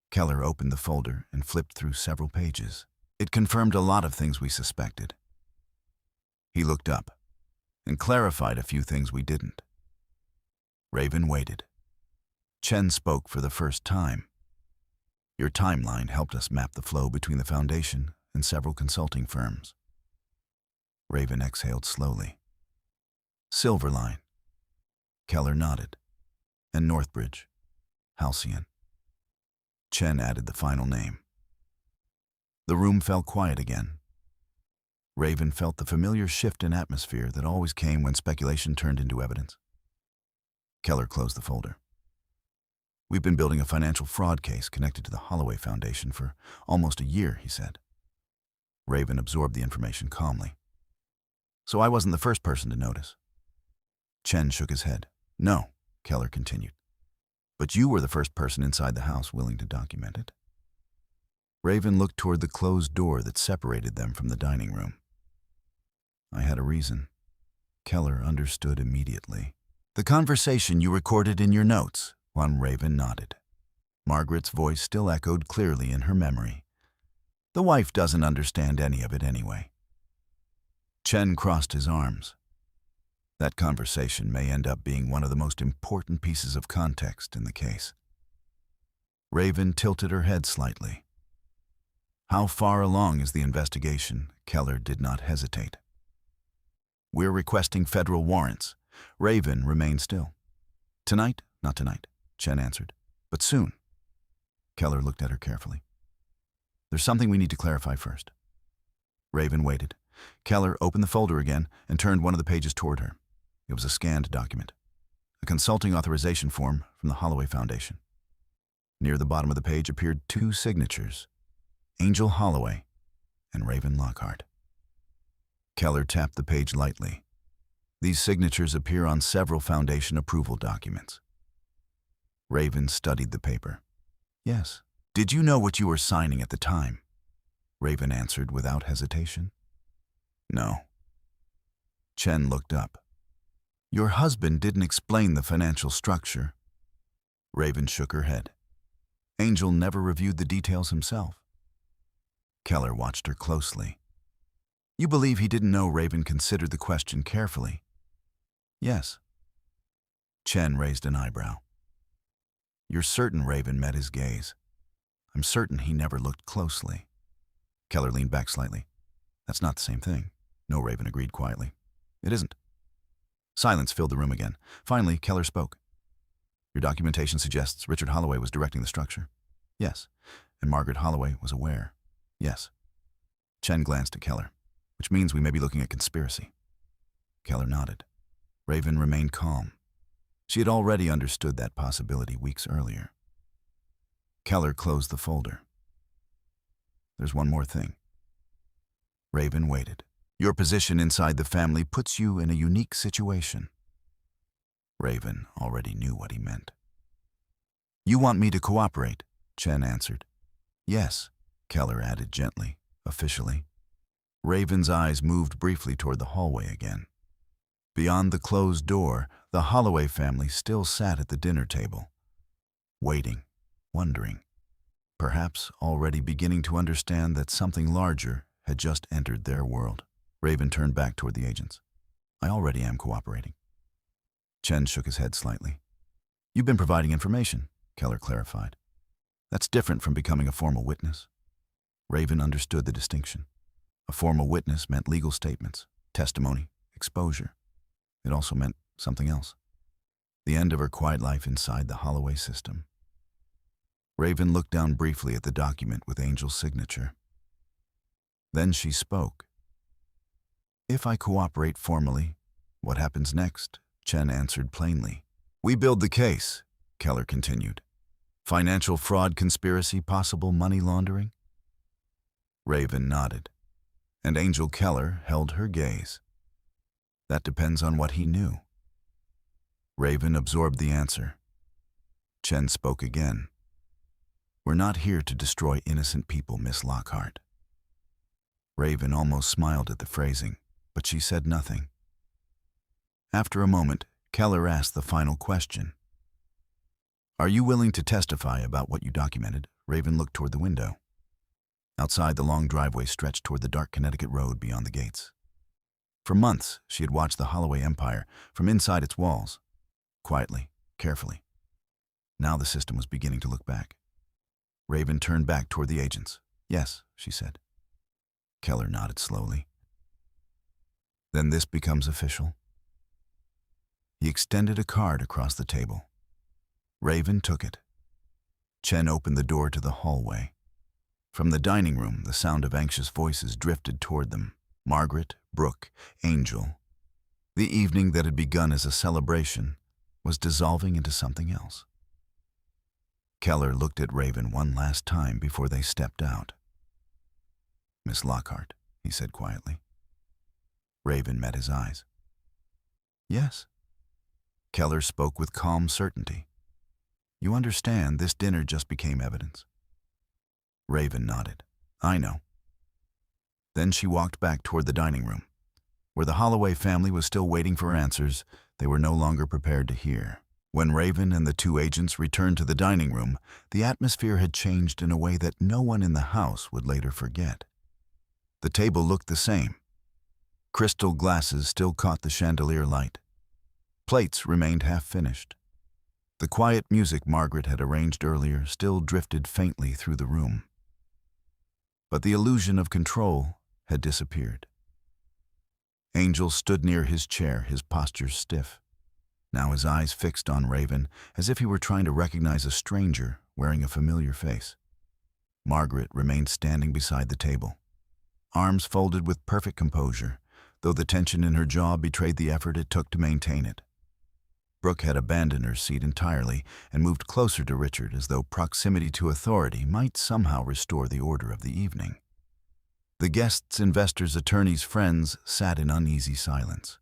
Keller opened the folder and flipped through several pages. It confirmed a lot of things we suspected. He looked up. and clarified a few things we didn't. Raven waited. Chen spoke for the first time. Your timeline helped us map the flow between the Foundation and several consulting firms. Raven exhaled slowly. Silverline. Keller nodded. And Northbridge. Halcyon. Chen added the final name. The room fell quiet again. Raven felt the familiar shift in atmosphere that always came when speculation turned into evidence. Keller closed the folder. We've been building a financial fraud case connected to the Holloway Foundation for almost a year, he said. Raven absorbed the information calmly. So I wasn't the first person to notice. Chen shook his head. No, Keller continued. But you were the first person inside the house willing to document it. Raven looked toward the closed door that separated them from the dining room. I had a reason. Keller understood immediately. The conversation you recorded in your notes, Raven nodded. Margaret's voice still echoed clearly in her memory. The wife doesn't understand any of it anyway. Chen crossed his arms. That conversation may end up being one of the most important pieces of context in the case. Raven tilted her head slightly. How far along is the investigation? Keller did not hesitate. We're requesting federal warrants. Raven remained still. Tonight? Not tonight, Chen answered. But soon. Keller looked at her carefully. There's something we need to clarify first. Raven waited. Keller opened the folder again and turned one of the pages toward her. It was a scanned document. A consulting authorization form from the Holloway Foundation. Near the bottom of the page appeared two signatures. Angel Holloway and Raven Lockhart. Keller tapped the page lightly. These signatures appear on several Foundation approval documents. Raven studied the paper. Yes. Did you know what you were signing at the time? Raven answered without hesitation. No. Chen looked up. Your husband didn't explain the financial structure. Raven shook her head. Angel never reviewed the details himself. Keller watched her closely. You believe he didn't know Raven considered the question carefully? Yes. Chen raised an eyebrow. You're certain Raven met his gaze? I'm certain he never looked closely. Keller leaned back slightly. That's not the same thing. No, Raven agreed quietly. It isn't. Silence filled the room again. Finally, Keller spoke. Your documentation suggests Richard Holloway was directing the structure. Yes. And Margaret Holloway was aware. Yes. Chen glanced at Keller, which means we may be looking at conspiracy. Keller nodded. Raven remained calm. She had already understood that possibility weeks earlier. Keller closed the folder. There's one more thing. Raven waited. Your position inside the family puts you in a unique situation. Raven already knew what he meant. You want me to cooperate? Chen answered. Yes, Keller added gently, officially. Raven's eyes moved briefly toward the hallway again. Beyond the closed door, the Holloway family still sat at the dinner table, waiting, wondering, perhaps already beginning to understand that something larger had just entered their world. Raven turned back toward the agents. I already am cooperating. Chen shook his head slightly. You've been providing information, Keller clarified. That's different from becoming a formal witness. Raven understood the distinction. A formal witness meant legal statements, testimony, exposure. It also meant something else. The end of her quiet life inside the Holloway system. Raven looked down briefly at the document with Angel's signature. Then she spoke. If I cooperate formally, what happens next? Chen answered plainly. We build the case, Keller continued. Financial fraud conspiracy, possible money laundering? Raven nodded, and Angel Keller held her gaze. That depends on what he knew. Raven absorbed the answer. Chen spoke again. We're not here to destroy innocent people, Miss Lockhart. Raven almost smiled at the phrasing, but she said nothing. After a moment, Keller asked the final question. Are you willing to testify about what you documented? Raven looked toward the window. Outside, the long driveway stretched toward the dark Connecticut road beyond the gates. For months, she had watched the Holloway empire from inside its walls, quietly, carefully. Now the system was beginning to look back. Raven turned back toward the agents. "Yes," she said. Keller nodded slowly. "Then this becomes official." He extended a card across the table. Raven took it. Chen opened the door to the hallway. From the dining room, the sound of anxious voices drifted toward them. Margaret, Brooke, Angel. The evening that had begun as a celebration was dissolving into something else. Keller looked at Raven one last time before they stepped out. "Miss Lockhart," he said quietly. Raven met his eyes. "Yes." Keller spoke with calm certainty. "You understand, this dinner just became evidence." Raven nodded. "I know." Then she walked back toward the dining room. Where the Holloway family was still waiting for answers, they were no longer prepared to hear. When Raven and the two agents returned to the dining room, the atmosphere had changed in a way that no one in the house would later forget. The table looked the same. Crystal glasses still caught the chandelier light. Plates remained half-finished. The quiet music Margaret had arranged earlier still drifted faintly through the room. But the illusion of control had disappeared. Angel stood near his chair, his posture stiff. Now his eyes fixed on Raven, as if he were trying to recognize a stranger wearing a familiar face. Margaret remained standing beside the table, arms folded with perfect composure, though the tension in her jaw betrayed the effort it took to maintain it. Brooke had abandoned her seat entirely and moved closer to Richard, as though proximity to authority might somehow restore the order of the evening. The guests, investors, attorneys, friends sat in uneasy silence.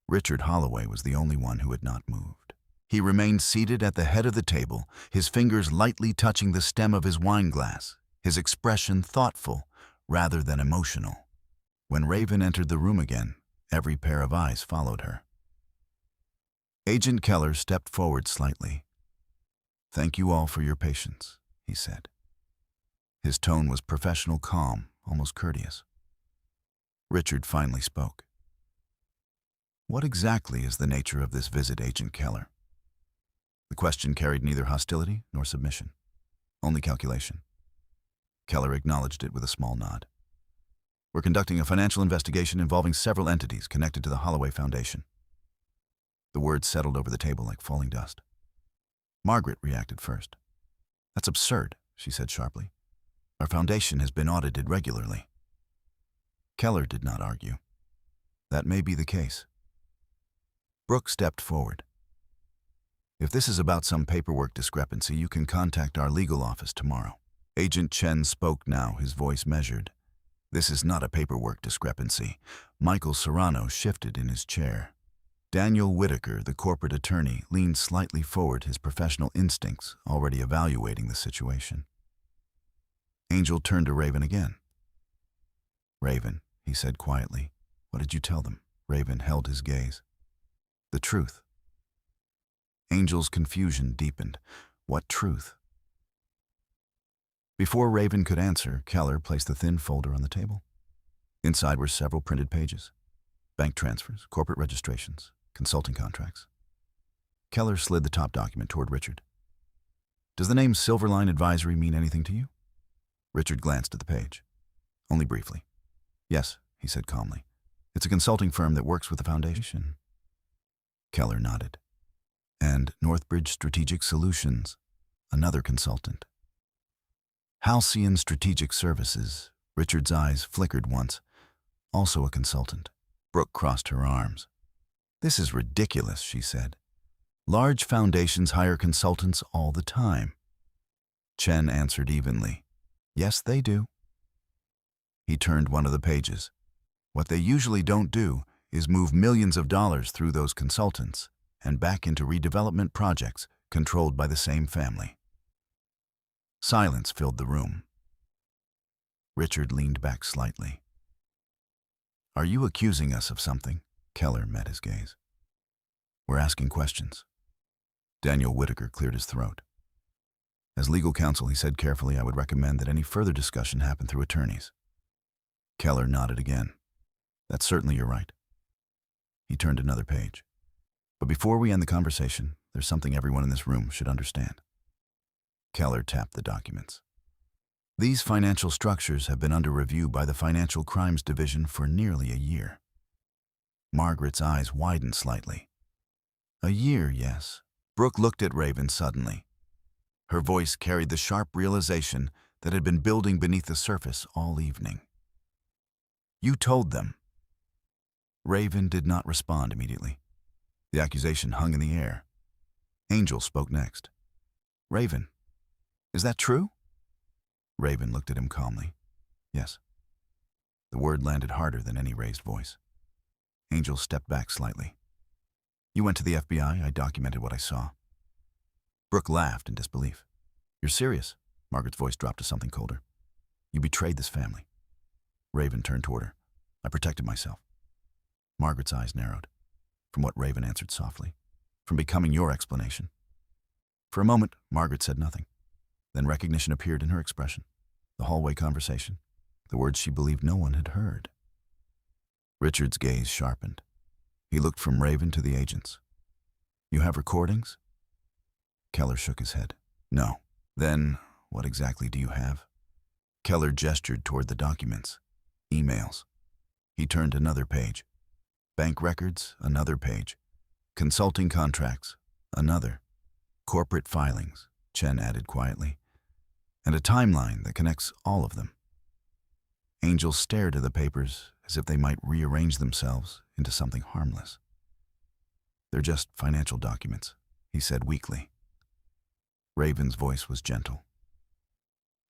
Richard Holloway was the only one who had not moved. He remained seated at the head of the table, his fingers lightly touching the stem of his wine glass, his expression thoughtful rather than emotional. When Raven entered the room again, every pair of eyes followed her. Agent Keller stepped forward slightly. "Thank you all for your patience," he said. His tone was professional, calm, almost courteous. Richard finally spoke. "What exactly is the nature of this visit, Agent Keller?" The question carried neither hostility nor submission, only calculation. Keller acknowledged it with a small nod. "We're conducting a financial investigation involving several entities connected to the Holloway Foundation." The words settled over the table like falling dust. Margaret reacted first. "That's absurd," she said sharply. "Our foundation has been audited regularly." Keller did not argue. "That may be the case." Brooke stepped forward. "If this is about some paperwork discrepancy, you can contact our legal office tomorrow." Agent Chen spoke now, his voice measured. "This is not a paperwork discrepancy." Michael Serrano shifted in his chair. Daniel Whitaker, the corporate attorney, leaned slightly forward, his professional instincts already evaluating the situation. Angel turned to Raven again. "Raven," he said quietly, "what did you tell them?" Raven held his gaze. "The truth." Angel's confusion deepened. What truth? Before Raven could answer, Keller placed the thin folder on the table. Inside were several printed pages. Bank transfers, corporate registrations, consulting contracts. Keller slid the top document toward Richard. "Does the name Silverline Advisory mean anything to you?" Richard glanced at the page. Only briefly. "Yes," he said calmly. "It's a consulting firm that works with the foundation." Keller nodded. "And Northbridge Strategic Solutions, another consultant." "Halcyon Strategic Services," Richard's eyes flickered once. "Also a consultant." Brooke crossed her arms. "This is ridiculous," she said. "Large foundations hire consultants all the time." Chen answered evenly. "Yes, they do." He turned one of the pages. "What they usually don't do is move millions of dollars through those consultants and back into redevelopment projects controlled by the same family." Silence filled the room. Richard leaned back slightly. "Are you accusing us of something?" Keller met his gaze. "We're asking questions." Daniel Whitaker cleared his throat. As legal counsel, he said carefully, "I would recommend that any further discussion happen through attorneys." Keller nodded again. "That's certainly your right." He turned another page. But before we end the conversation, there's something everyone in this room should understand. Keller tapped the documents. These financial structures have been under review by the Financial Crimes Division for nearly a year. Margaret's eyes widened slightly. A year, yes. Brooke looked at Raven suddenly. Her voice carried the sharp realization that had been building beneath the surface all evening. You told them. Raven did not respond immediately. The accusation hung in the air. Angel spoke next. Raven, is that true? Raven looked at him calmly. Yes. The word landed harder than any raised voice. Angel stepped back slightly. You went to the FBI, I documented what I saw. Brooke laughed in disbelief. You're serious? Margaret's voice dropped to something colder. You betrayed this family. Raven turned toward her. I protected myself. Margaret's eyes narrowed. From what Raven answered softly. From becoming your explanation. For a moment, Margaret said nothing. Then recognition appeared in her expression. The hallway conversation. The words she believed no one had heard. Richard's gaze sharpened. He looked from Raven to the agents. You have recordings? Keller shook his head. No. Then, what exactly do you have? Keller gestured toward the documents. Emails. He turned another page. Bank records, another page. Consulting contracts, another. Corporate filings, Chen added quietly. And a timeline that connects all of them. Angel stared at the papers as if they might rearrange themselves into something harmless. They're just financial documents, he said weakly. Raven's voice was gentle.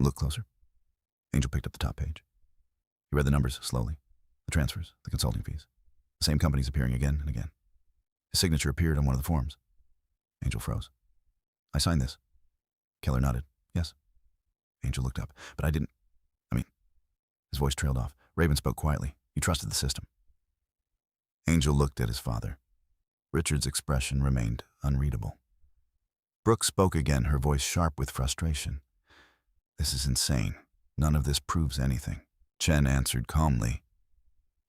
Look closer. Angel picked up the top page. He read the numbers slowly. The transfers, the consulting fees. The same companies appearing again and again. His signature appeared on one of the forms. Angel froze. I signed this. Keller nodded. Yes. Angel looked up. But I didn't. His voice trailed off. Raven spoke quietly. You trusted the system. Angel looked at his father. Richard's expression remained unreadable. Brooke spoke again, her voice sharp with frustration. This is insane. None of this proves anything. Chen answered calmly.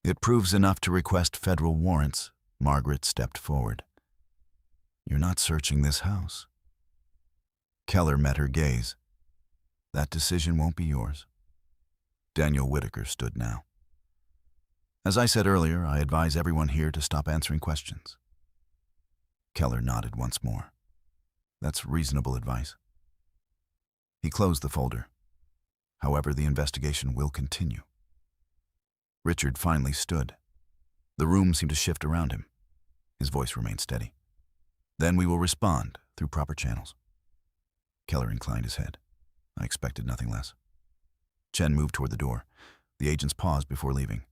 It proves enough to request federal warrants. Margaret stepped forward. You're not searching this house. Keller met her gaze. That decision won't be yours. Daniel Whitaker stood now. As I said earlier, I advise everyone here to stop answering questions. Keller nodded once more. That's reasonable advice. He closed the folder. However, the investigation will continue. Richard finally stood. The room seemed to shift around him. His voice remained steady. Then we will respond through proper channels. Keller inclined his head. I expected nothing less. Chen moved toward the door. The agents paused before leaving.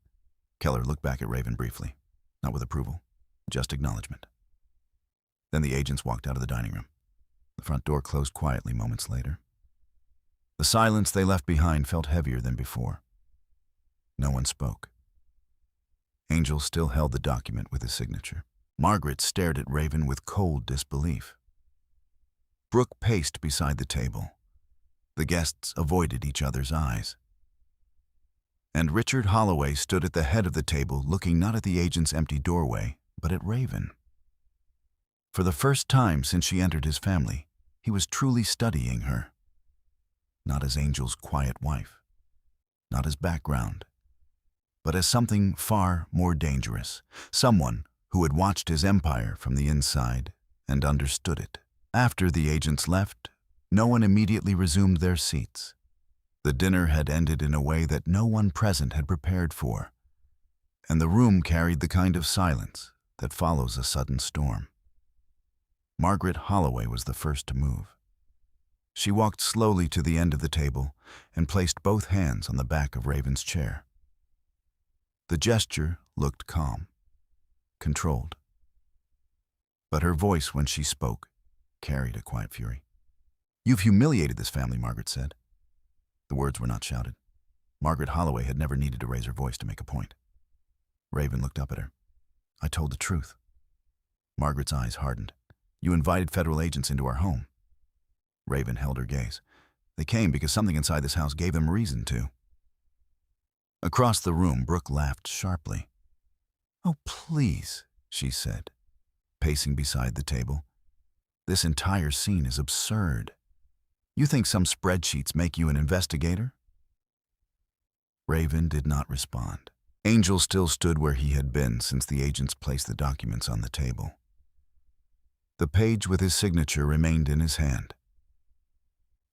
Keller looked back at Raven briefly, not with approval, just acknowledgement. Then the agents walked out of the dining room. The front door closed quietly moments later. The silence they left behind felt heavier than before. No one spoke. Angel still held the document with his signature. Margaret stared at Raven with cold disbelief. Brooke paced beside the table. The guests avoided each other's eyes. And Richard Holloway stood at the head of the table, looking not at the agent's empty doorway, but at Raven. For the first time since she entered his family, he was truly studying her. Not as Angel's quiet wife, not as background, but as something far more dangerous, someone who had watched his empire from the inside and understood it. After the agents left, no one immediately resumed their seats. The dinner had ended in a way that no one present had prepared for, and the room carried the kind of silence that follows a sudden storm. Margaret Holloway was the first to move. She walked slowly to the end of the table and placed both hands on the back of Raven's chair. The gesture looked calm, controlled. But her voice when she spoke carried a quiet fury. You've humiliated this family, Margaret said. The words were not shouted. Margaret Holloway had never needed to raise her voice to make a point. Raven looked up at her. I told the truth. Margaret's eyes hardened. You invited federal agents into our home. Raven held her gaze. They came because something inside this house gave them reason to. Across the room, Brooke laughed sharply. Oh, please. she said, pacing beside the table. This entire scene is absurd. You think some spreadsheets make you an investigator? Raven did not respond. Angel still stood where he had been since the agents placed the documents on the table. The page with his signature remained in his hand.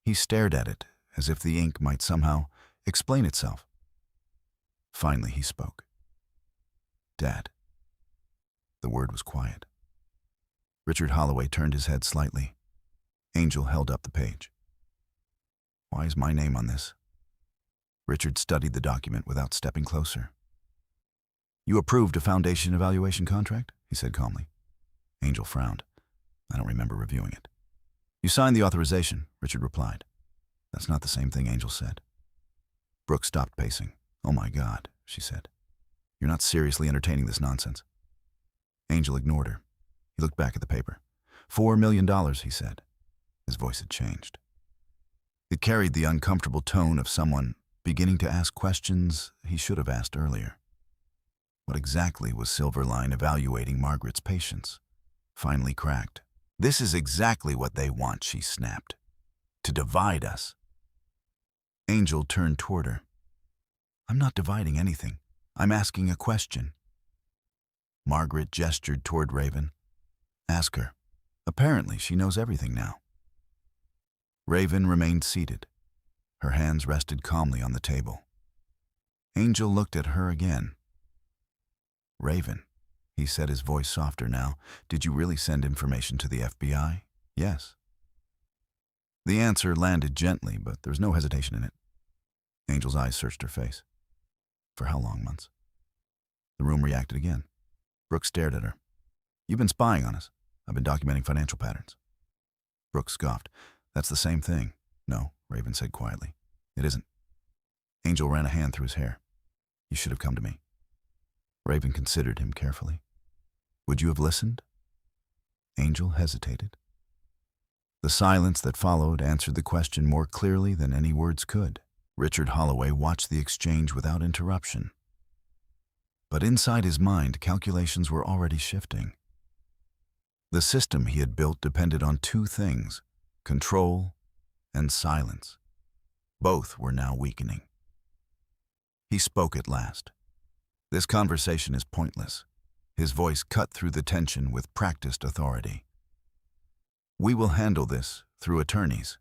He stared at it as if the ink might somehow explain itself. Finally, he spoke. "Dad." The word was quiet. Richard Holloway turned his head slightly. Angel held up the page. "Why is my name on this?" Richard studied the document without stepping closer. "You approved a foundation evaluation contract?" he said calmly. Angel frowned. "I don't remember reviewing it." "You signed the authorization," Richard replied. "That's not the same thing," Angel said. Brooke stopped pacing. "Oh my God," she said. "You're not seriously entertaining this nonsense." Angel ignored her. He looked back at the paper. $4 million, he said. His voice had changed. It carried the uncomfortable tone of someone beginning to ask questions he should have asked earlier. What exactly was Silverline evaluating Margaret's patience? Finally cracked. "This is exactly what they want," she snapped. "To divide us." Angel turned toward her. "I'm not dividing anything. I'm asking a question." Margaret gestured toward Raven. "Ask her. Apparently, she knows everything now." Raven remained seated. Her hands rested calmly on the table. Angel looked at her again. "Raven," he said, his voice softer now, "did you really send information to the FBI?" "Yes." The answer landed gently, but there was no hesitation in it. Angel's eyes searched her face. "For how long, months?" The room reacted again. Brooke stared at her. "You've been spying on us. I've been documenting financial patterns." Brooke scoffed. "That's the same thing." "No," Raven said quietly. "It isn't." Angel ran a hand through his hair. "You should have come to me." Raven considered him carefully. "Would you have listened?" Angel hesitated. The silence that followed answered the question more clearly than any words could. Richard Holloway watched the exchange without interruption. But inside his mind, calculations were already shifting. The system he had built depended on two things: control and silence. Both were now weakening. He spoke at last. "This conversation is pointless." His voice cut through the tension with practiced authority. "We will handle this through attorneys."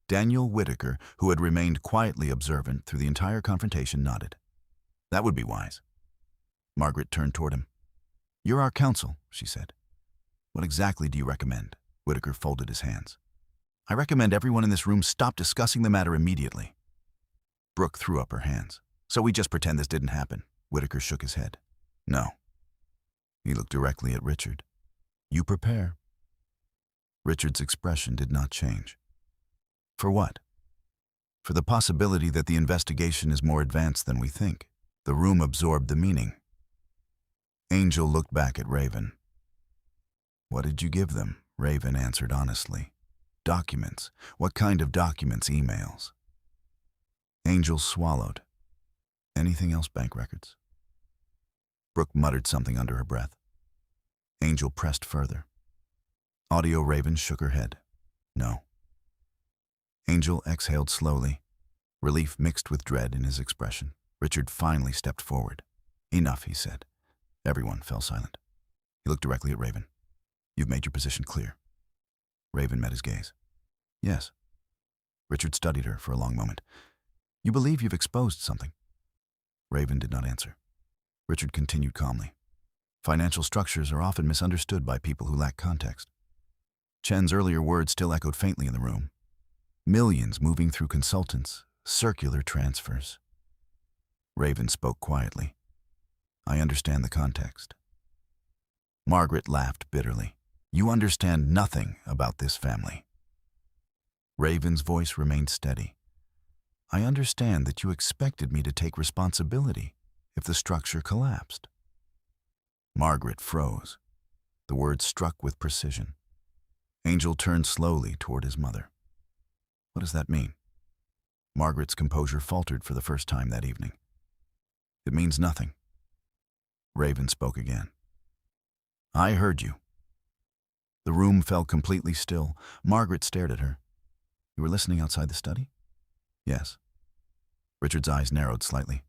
Daniel Whitaker, who had remained quietly observant through the entire confrontation, nodded. "That would be wise." Margaret turned toward him. "You're our counsel," she said. "What exactly do you recommend?" Whitaker folded his hands. "I recommend everyone in this room stop discussing the matter immediately." Brooke threw up her hands. "So we just pretend this didn't happen?" Whitaker shook his head. "No." He looked directly at Richard. "You prepare." Richard's expression did not change. "For what?" "For the possibility that the investigation is more advanced than we think." The room absorbed the meaning. Angel looked back at Raven. "What did you give them?" Raven answered honestly. "Documents. What kind of documents? Emails?" Angel swallowed. "Anything else? Bank records?" Brooke muttered something under her breath. Angel pressed further. Audio. Raven shook her head. "No." Angel exhaled slowly, relief mixed with dread in his expression. Richard finally stepped forward. "Enough," he said. Everyone fell silent. He looked directly at Raven. "You've made your position clear." Raven met his gaze. "Yes." Richard studied her for a long moment. "You believe you've exposed something?" Raven did not answer. Richard continued calmly. "Financial structures are often misunderstood by people who lack context." Chen's earlier words still echoed faintly in the room. Millions moving through consultants, circular transfers. Raven spoke quietly. "I understand the context." Margaret laughed bitterly. "You understand nothing about this family." Raven's voice remained steady. "I understand that you expected me to take responsibility if the structure collapsed." Margaret froze. The words struck with precision. Angel turned slowly toward his mother. "What does that mean?" Margaret's composure faltered for the first time that evening. "It means nothing." Raven spoke again. I heard you. The room fell completely still. Margaret stared at her. You were listening outside the study? Yes. Richard's eyes narrowed slightly.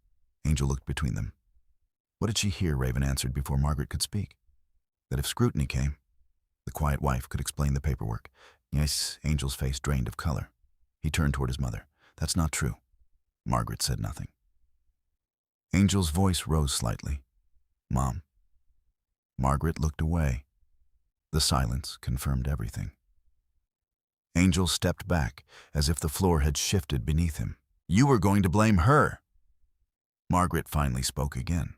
Angel looked between them. What did she hear? Raven answered before Margaret could speak. That if scrutiny came, the quiet wife could explain the paperwork. Yes, Angel's face drained of color. He turned toward his mother. That's not true. Margaret said nothing. Angel's voice rose slightly. Mom. Margaret looked away. The silence confirmed everything. Angel stepped back, as if the floor had shifted beneath him. You were going to blame her. Margaret finally spoke again.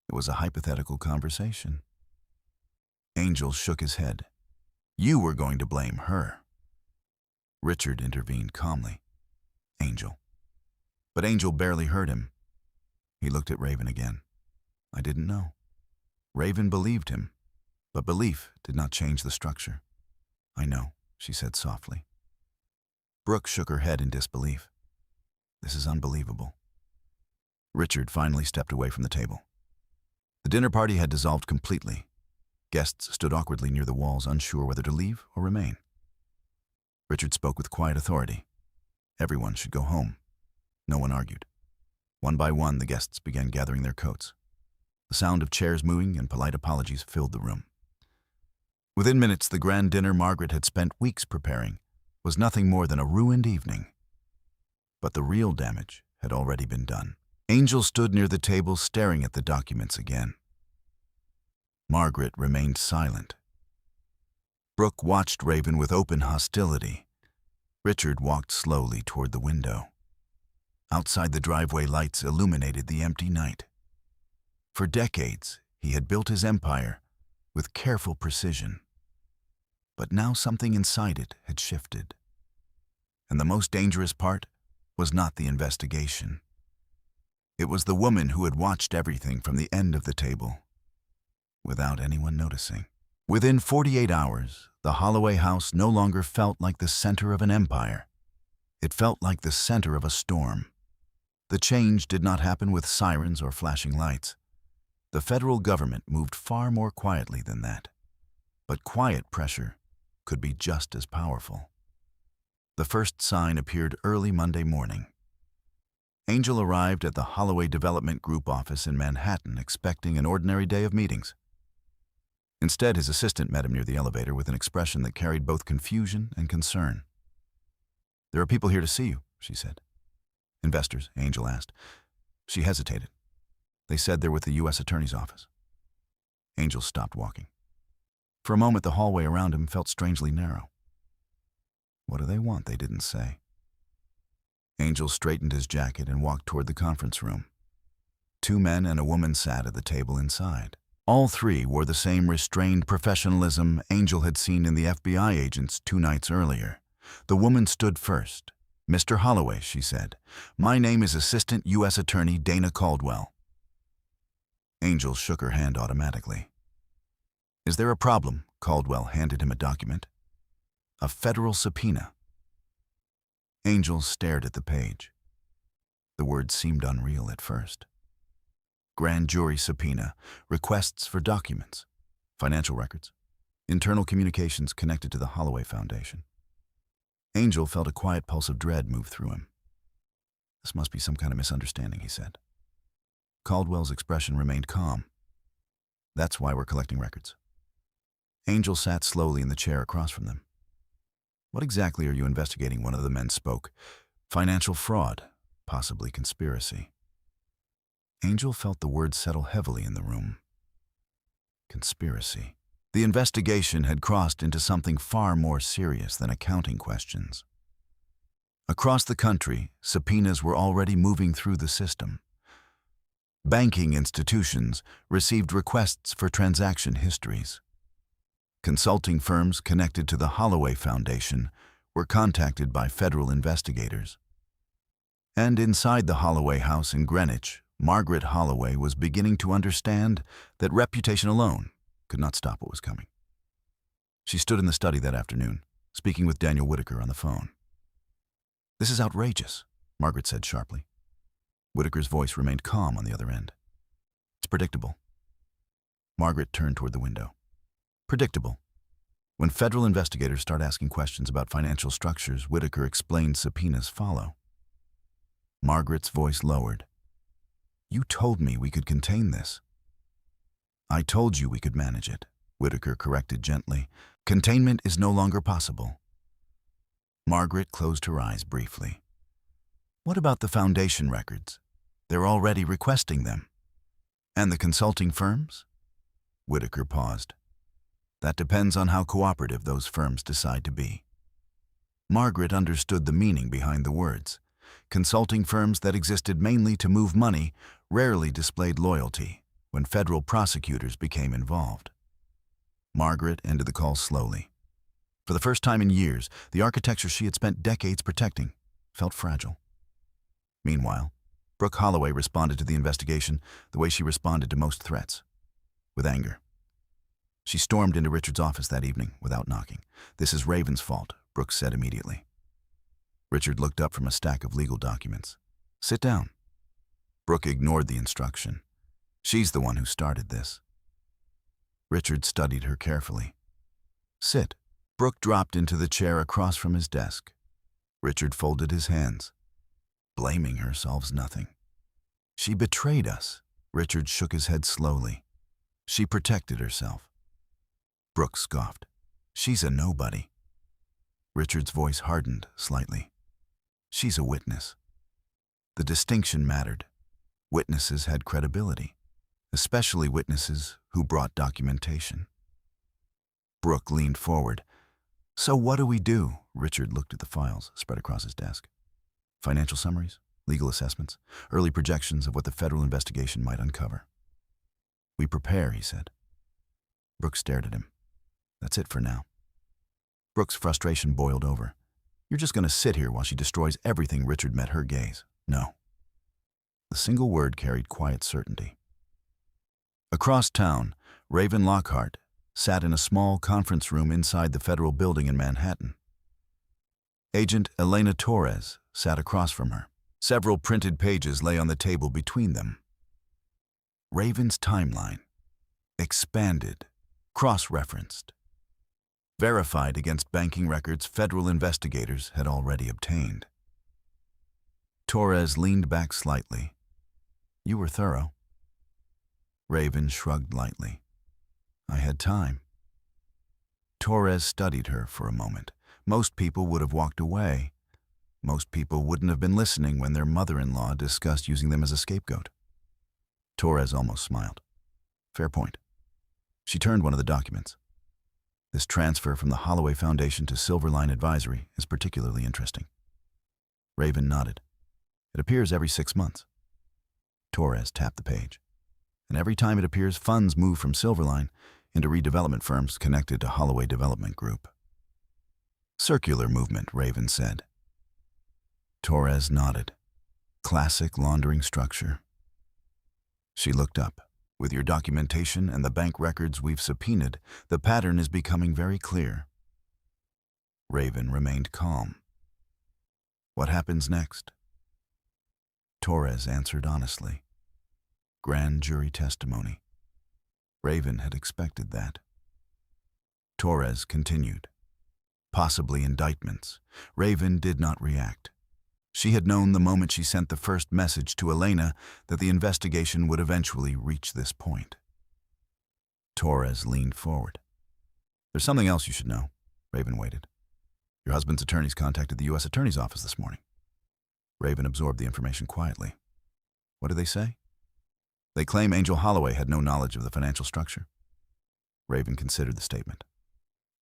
It was a hypothetical conversation. Angel shook his head. You were going to blame her. Richard intervened calmly. Angel. But Angel barely heard him. He looked at Raven again. I didn't know. Raven believed him, but belief did not change the structure. I know, she said softly. Brooke shook her head in disbelief. This is unbelievable. Richard finally stepped away from the table. The dinner party had dissolved completely. Guests stood awkwardly near the walls, unsure whether to leave or remain. Richard spoke with quiet authority. Everyone should go home. No one argued. One by one, the guests began gathering their coats. The sound of chairs moving and polite apologies filled the room. Within minutes, the grand dinner Margaret had spent weeks preparing was nothing more than a ruined evening. But the real damage had already been done. Angel stood near the table staring at the documents again. Margaret remained silent. Brooke watched Raven with open hostility. Richard walked slowly toward the window. Outside, the driveway lights illuminated the empty night. For decades, he had built his empire with careful precision. But now something inside it had shifted. And the most dangerous part was not the investigation. It was the woman who had watched everything from the end of the table, without anyone noticing. Within 48 hours, the Holloway house no longer felt like the center of an empire. It felt like the center of a storm. The change did not happen with sirens or flashing lights. The federal government moved far more quietly than that. But quiet pressure could be just as powerful. The first sign appeared early Monday morning. Angel arrived at the Holloway Development Group office in Manhattan expecting an ordinary day of meetings. Instead, his assistant met him near the elevator with an expression that carried both confusion and concern. There are people here to see you, she said. Investors, Angel asked. She hesitated. They said they're with the U.S. Attorney's office. Angel stopped walking. For a moment, the hallway around him felt strangely narrow. What do they want? They didn't say. Angel straightened his jacket and walked toward the conference room. 2 men and a woman sat at the table inside. All 3 wore the same restrained professionalism Angel had seen in the FBI agents 2 nights earlier. The woman stood first. Mr. Holloway, she said, my name is Assistant U.S. Attorney Dana Caldwell. Angel shook her hand automatically. Is there a problem? Caldwell handed him a document. A federal subpoena. Angel stared at the page. The words seemed unreal at first. Grand jury subpoena, requests for documents, financial records, internal communications connected to the Holloway Foundation. Angel felt a quiet pulse of dread move through him. This must be some kind of misunderstanding, he said. Caldwell's expression remained calm. That's why we're collecting records. Angel sat slowly in the chair across from them. What exactly are you investigating? One of the men spoke. Financial fraud, possibly conspiracy. Angel felt the words settle heavily in the room. Conspiracy. The investigation had crossed into something far more serious than accounting questions. Across the country, subpoenas were already moving through the system. Banking institutions received requests for transaction histories. Consulting firms connected to the Holloway Foundation were contacted by federal investigators. And inside the Holloway house in Greenwich, Margaret Holloway was beginning to understand that reputation alone could not stop what was coming. She stood in the study that afternoon, speaking with Daniel Whitaker on the phone. This is outrageous, Margaret said sharply. Whitaker's voice remained calm on the other end. It's predictable. Margaret turned toward the window. Predictable. When federal investigators start asking questions about financial structures, Whitaker explained subpoenas follow. Margaret's voice lowered. You told me we could contain this. I told you we could manage it, Whitaker corrected gently. Containment is no longer possible. Margaret closed her eyes briefly. What about the foundation records? They're already requesting them. And the consulting firms? Whitaker paused. That depends on how cooperative those firms decide to be. Margaret understood the meaning behind the words. Consulting firms that existed mainly to move money rarely displayed loyalty when federal prosecutors became involved. Margaret ended the call slowly. For the first time in years, the architecture she had spent decades protecting felt fragile. Meanwhile, Brooke Holloway responded to the investigation the way she responded to most threats, with anger. She stormed into Richard's office that evening without knocking. This is Raven's fault, Brooke said immediately. Richard looked up from a stack of legal documents. Sit down. Brooke ignored the instruction. She's the one who started this. Richard studied her carefully. Sit. Brooke dropped into the chair across from his desk. Richard folded his hands. Blaming her solves nothing. She betrayed us. Richard shook his head slowly. She protected herself. Brooke scoffed. She's a nobody. Richard's voice hardened slightly. She's a witness. The distinction mattered. Witnesses had credibility, especially witnesses who brought documentation. Brooke leaned forward. So what do we do? Richard looked at the files spread across his desk. Financial summaries, legal assessments, early projections of what the federal investigation might uncover. We prepare, he said. Brooke stared at him. That's it for now. Brooke's frustration boiled over. You're just going to sit here while she destroys everything. Richard met her gaze. No. The single word carried quiet certainty. Across town, Raven Lockhart sat in a small conference room inside the federal building in Manhattan. Agent Elena Torres sat across from her. Several printed pages lay on the table between them. Raven's timeline. Expanded. Cross-referenced. Verified against banking records federal investigators had already obtained. Torres leaned back slightly. You were thorough. Raven shrugged lightly. I had time. Torres studied her for a moment. Most people would have walked away. Most people wouldn't have been listening when their mother-in-law discussed using them as a scapegoat. Torres almost smiled. Fair point. She turned one of the documents. This transfer from the Holloway Foundation to Silverline Advisory is particularly interesting. Raven nodded. It appears every 6 months. Torres tapped the page. And every time it appears, funds move from Silverline into redevelopment firms connected to Holloway Development Group. Circular movement, Raven said. Torres nodded. Classic laundering structure. She looked up. With your documentation and the bank records we've subpoenaed, the pattern is becoming very clear. Raven remained calm. What happens next? Torres answered honestly. Grand jury testimony. Raven had expected that. Torres continued. Possibly indictments. Raven did not react. She had known the moment she sent the first message to Elena that the investigation would eventually reach this point. Torres leaned forward. There's something else you should know. Raven waited. Your husband's attorneys contacted the U.S. Attorney's Office this morning. Raven absorbed the information quietly. What did they say? They claim Angel Holloway had no knowledge of the financial structure. Raven considered the statement.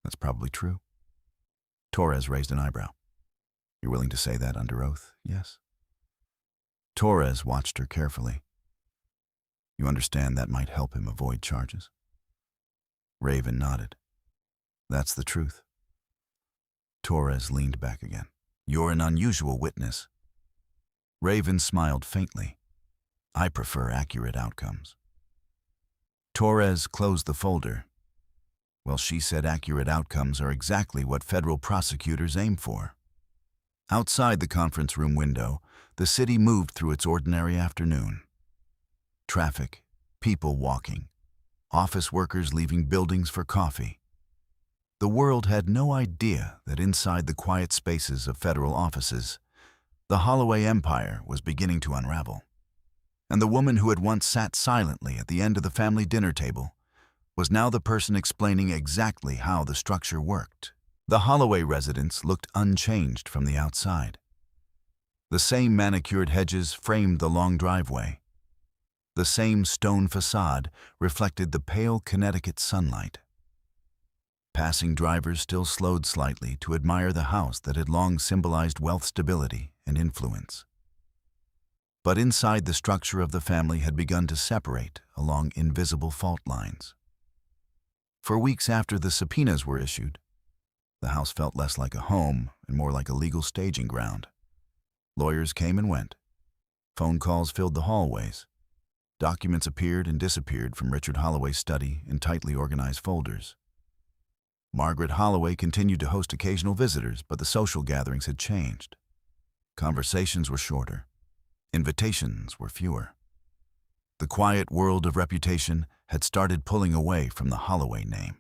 That's probably true. Torres raised an eyebrow. You're willing to say that under oath, yes? Torres watched her carefully. You understand that might help him avoid charges? Raven nodded. That's the truth. Torres leaned back again. You're an unusual witness. Raven smiled faintly. I prefer accurate outcomes. Torres closed the folder. Well, she said accurate outcomes are exactly what federal prosecutors aim for. Outside the conference room window, the city moved through its ordinary afternoon. Traffic, people walking, office workers leaving buildings for coffee. The world had no idea that inside the quiet spaces of federal offices, the Holloway empire was beginning to unravel. And the woman who had once sat silently at the end of the family dinner table was now the person explaining exactly how the structure worked. The Holloway residence looked unchanged from the outside. The same manicured hedges framed the long driveway. The same stone facade reflected the pale Connecticut sunlight. Passing drivers still slowed slightly to admire the house that had long symbolized wealth, stability, and influence. But inside, the structure of the family had begun to separate along invisible fault lines. For weeks after the subpoenas were issued, the house felt less like a home and more like a legal staging ground. Lawyers came and went. Phone calls filled the hallways. Documents appeared and disappeared from Richard Holloway's study in tightly organized folders. Margaret Holloway continued to host occasional visitors, but the social gatherings had changed. Conversations were shorter. Invitations were fewer. The quiet world of reputation had started pulling away from the Holloway name.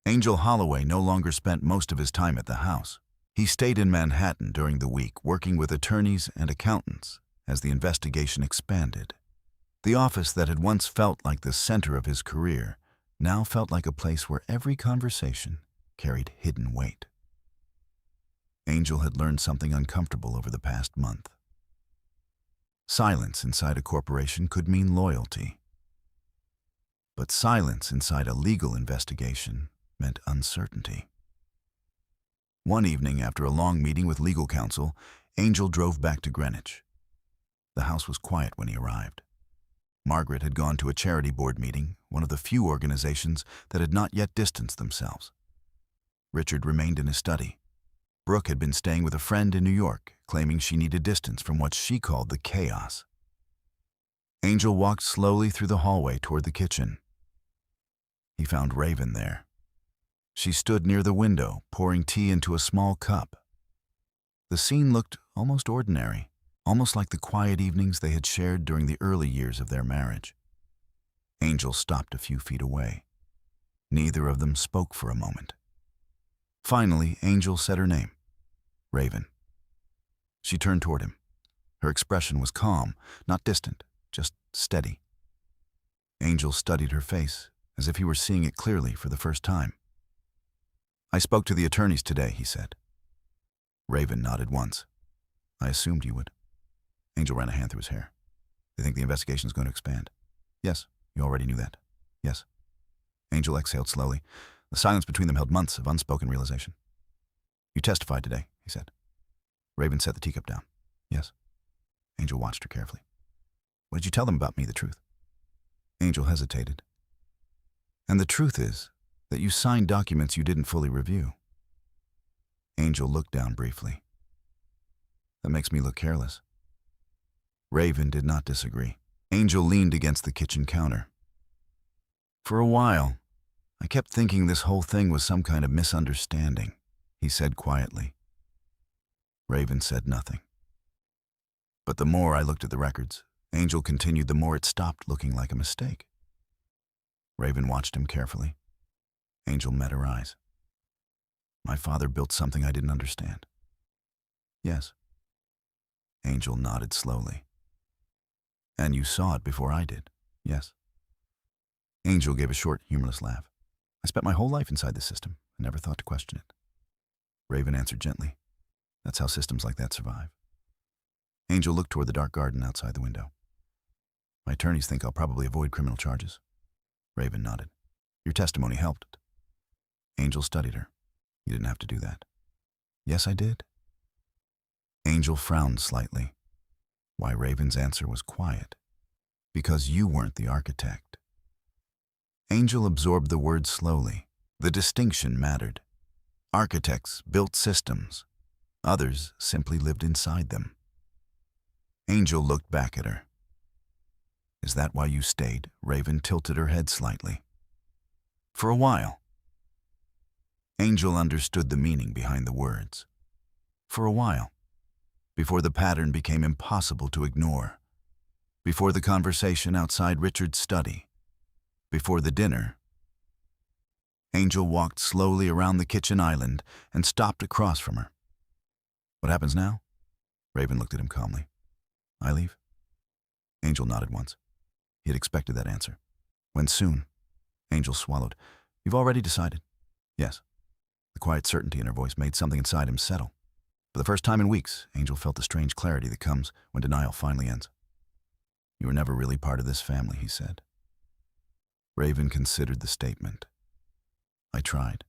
Angel Holloway no longer spent most of his time at the house. He stayed in Manhattan during the week, working with attorneys and accountants as the investigation expanded. The office that had once felt like the center of his career now felt like a place where every conversation carried hidden weight. Angel had learned something uncomfortable over the past month. Silence inside a corporation could mean loyalty. But silence inside a legal investigation meant uncertainty. One evening, after a long meeting with legal counsel, Angel drove back to Greenwich. The house was quiet when he arrived. Margaret had gone to a charity board meeting, one of the few organizations that had not yet distanced themselves. Richard remained in his study. Brooke had been staying with a friend in New York, claiming she needed distance from what she called the chaos. Angel walked slowly through the hallway toward the kitchen. He found Raven there. She stood near the window, pouring tea into a small cup. The scene looked almost ordinary, almost like the quiet evenings they had shared during the early years of their marriage. Angel stopped a few feet away. Neither of them spoke for a moment. Finally, Angel said her name, Raven. She turned toward him. Her expression was calm, not distant, just steady. Angel studied her face, as if he were seeing it clearly for the first time. "I spoke to the attorneys today," he said. Raven nodded once. "I assumed you would." Angel ran a hand through his hair. "They think the investigation is going to expand." "Yes, you already knew that." "Yes." Angel exhaled slowly. The silence between them held months of unspoken realization. "You testified today," he said. Raven set the teacup down. "Yes." Angel watched her carefully. "What did you tell them about me, the truth?" Angel hesitated. "And the truth is that you signed documents you didn't fully review." Angel looked down briefly. "That makes me look careless." Raven did not disagree. Angel leaned against the kitchen counter. "For a while, I kept thinking this whole thing was some kind of misunderstanding," he said quietly. Raven said nothing. "But the more I looked at the records," Angel continued, "the more it stopped looking like a mistake." Raven watched him carefully. Angel met her eyes. "My father built something I didn't understand." "Yes." Angel nodded slowly. "And you saw it before I did." "Yes." Angel gave a short, humorless laugh. "I spent my whole life inside the system and never thought to question it." Raven answered gently. "That's how systems like that survive." Angel looked toward the dark garden outside the window. "My attorneys think I'll probably avoid criminal charges." Raven nodded. "Your testimony helped." Angel studied her. "You didn't have to do that." "Yes, I did." Angel frowned slightly. Why, Raven's answer was quiet. "Because you weren't the architect." Angel absorbed the words slowly. The distinction mattered. Architects built systems. Others simply lived inside them. Angel looked back at her. "Is that why you stayed?" Raven tilted her head slightly. "For a while." Angel understood the meaning behind the words. For a while. Before the pattern became impossible to ignore. Before the conversation outside Richard's study. Before the dinner, Angel walked slowly around the kitchen island and stopped across from her. "What happens now?" Raven looked at him calmly. "I leave?" Angel nodded once. He had expected that answer. "When soon?" Angel swallowed. "You've already decided?" "Yes." The quiet certainty in her voice made something inside him settle. For the first time in weeks, Angel felt the strange clarity that comes when denial finally ends. "You were never really part of this family," he said. Raven considered the statement. "I tried."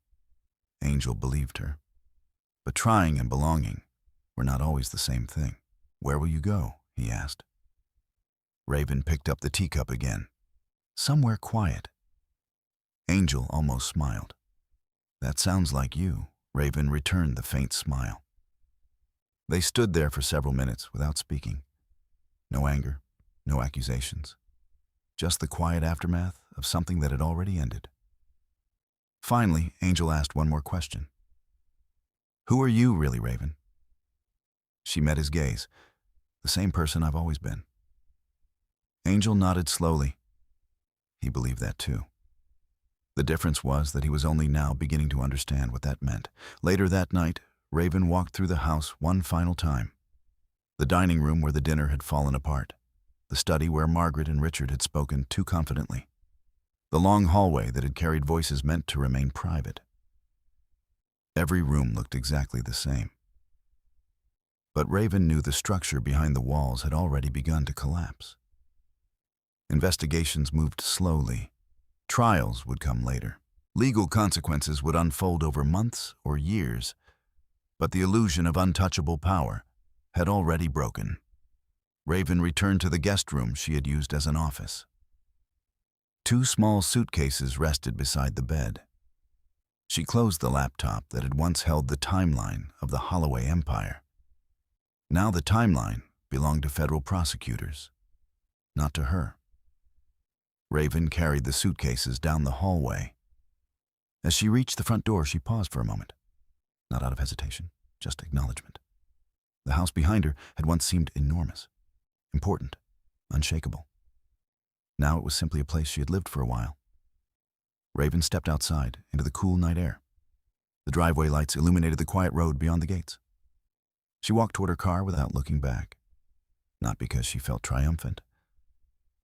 Angel believed her. But trying and belonging were not always the same thing. "Where will you go?" he asked. Raven picked up the teacup again. "Somewhere quiet." Angel almost smiled. "That sounds like you." Raven returned the faint smile. They stood there for several minutes without speaking. No anger, no accusations. Just the quiet aftermath of something that had already ended. Finally, Angel asked one more question. "Who are you really, Raven?" She met his gaze. "The same person I've always been." Angel nodded slowly. He believed that too. The difference was that he was only now beginning to understand what that meant. Later that night, Raven walked through the house one final time. The dining room where the dinner had fallen apart. The study where Margaret and Richard had spoken too confidently. The long hallway that had carried voices meant to remain private. Every room looked exactly the same. But Raven knew the structure behind the walls had already begun to collapse. Investigations moved slowly. Trials would come later. Legal consequences would unfold over months or years. But the illusion of untouchable power had already broken. Raven returned to the guest room she had used as an office. 2 small suitcases rested beside the bed. She closed the laptop that had once held the timeline of the Holloway empire. Now the timeline belonged to federal prosecutors, not to her. Raven carried the suitcases down the hallway. As she reached the front door, she paused for a moment. Not out of hesitation, just acknowledgement. The house behind her had once seemed enormous, important, unshakable. Now it was simply a place she had lived for a while. Raven stepped outside into the cool night air. The driveway lights illuminated the quiet road beyond the gates. She walked toward her car without looking back, not because she felt triumphant,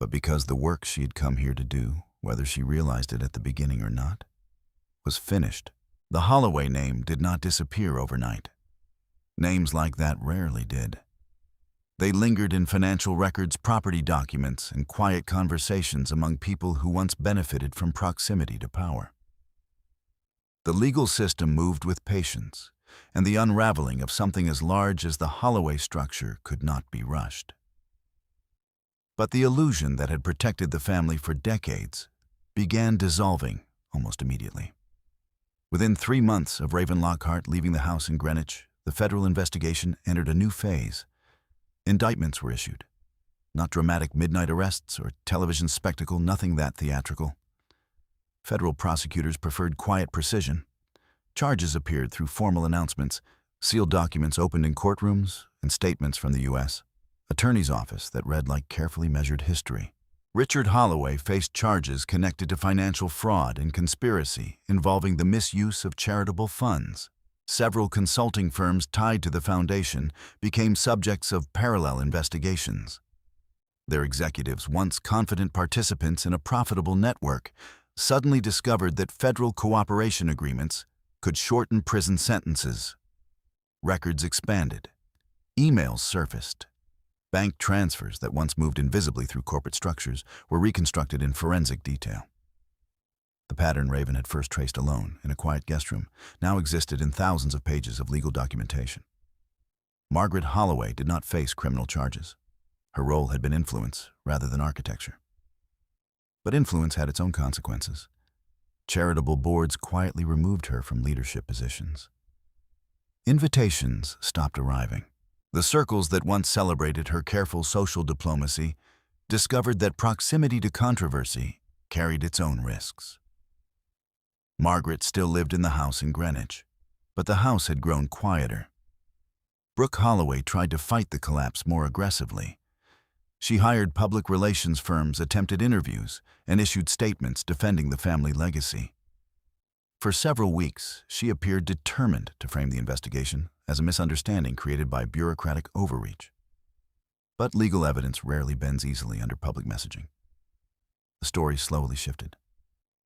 but because the work she had come here to do, whether she realized it at the beginning or not, was finished. The Holloway name did not disappear overnight. Names like that rarely did. They lingered in financial records, property documents, and quiet conversations among people who once benefited from proximity to power. The legal system moved with patience, and the unraveling of something as large as the Holloway structure could not be rushed. But the illusion that had protected the family for decades began dissolving almost immediately. Within 3 months of Raven Lockhart leaving the house in Greenwich, the federal investigation entered a new phase. Indictments were issued. Not dramatic midnight arrests or television spectacle, nothing that theatrical. Federal prosecutors preferred quiet precision. Charges appeared through formal announcements, sealed documents opened in courtrooms, and statements from the U.S. Attorney's office that read like carefully measured history. Richard Holloway faced charges connected to financial fraud and conspiracy involving the misuse of charitable funds. Several consulting firms tied to the foundation became subjects of parallel investigations. Their executives, once confident participants in a profitable network, suddenly discovered that federal cooperation agreements could shorten prison sentences. Records expanded. Emails surfaced. Bank transfers that once moved invisibly through corporate structures were reconstructed in forensic detail. The pattern Raven had first traced alone in a quiet guest room now existed in thousands of pages of legal documentation. Margaret Holloway did not face criminal charges. Her role had been influence rather than architecture. But influence had its own consequences. Charitable boards quietly removed her from leadership positions. Invitations stopped arriving. The circles that once celebrated her careful social diplomacy discovered that proximity to controversy carried its own risks. Margaret still lived in the house in Greenwich, but the house had grown quieter. Brooke Holloway tried to fight the collapse more aggressively. She hired public relations firms, attempted interviews, and issued statements defending the family legacy. For several weeks, she appeared determined to frame the investigation as a misunderstanding created by bureaucratic overreach. But legal evidence rarely bends easily under public messaging. The story slowly shifted,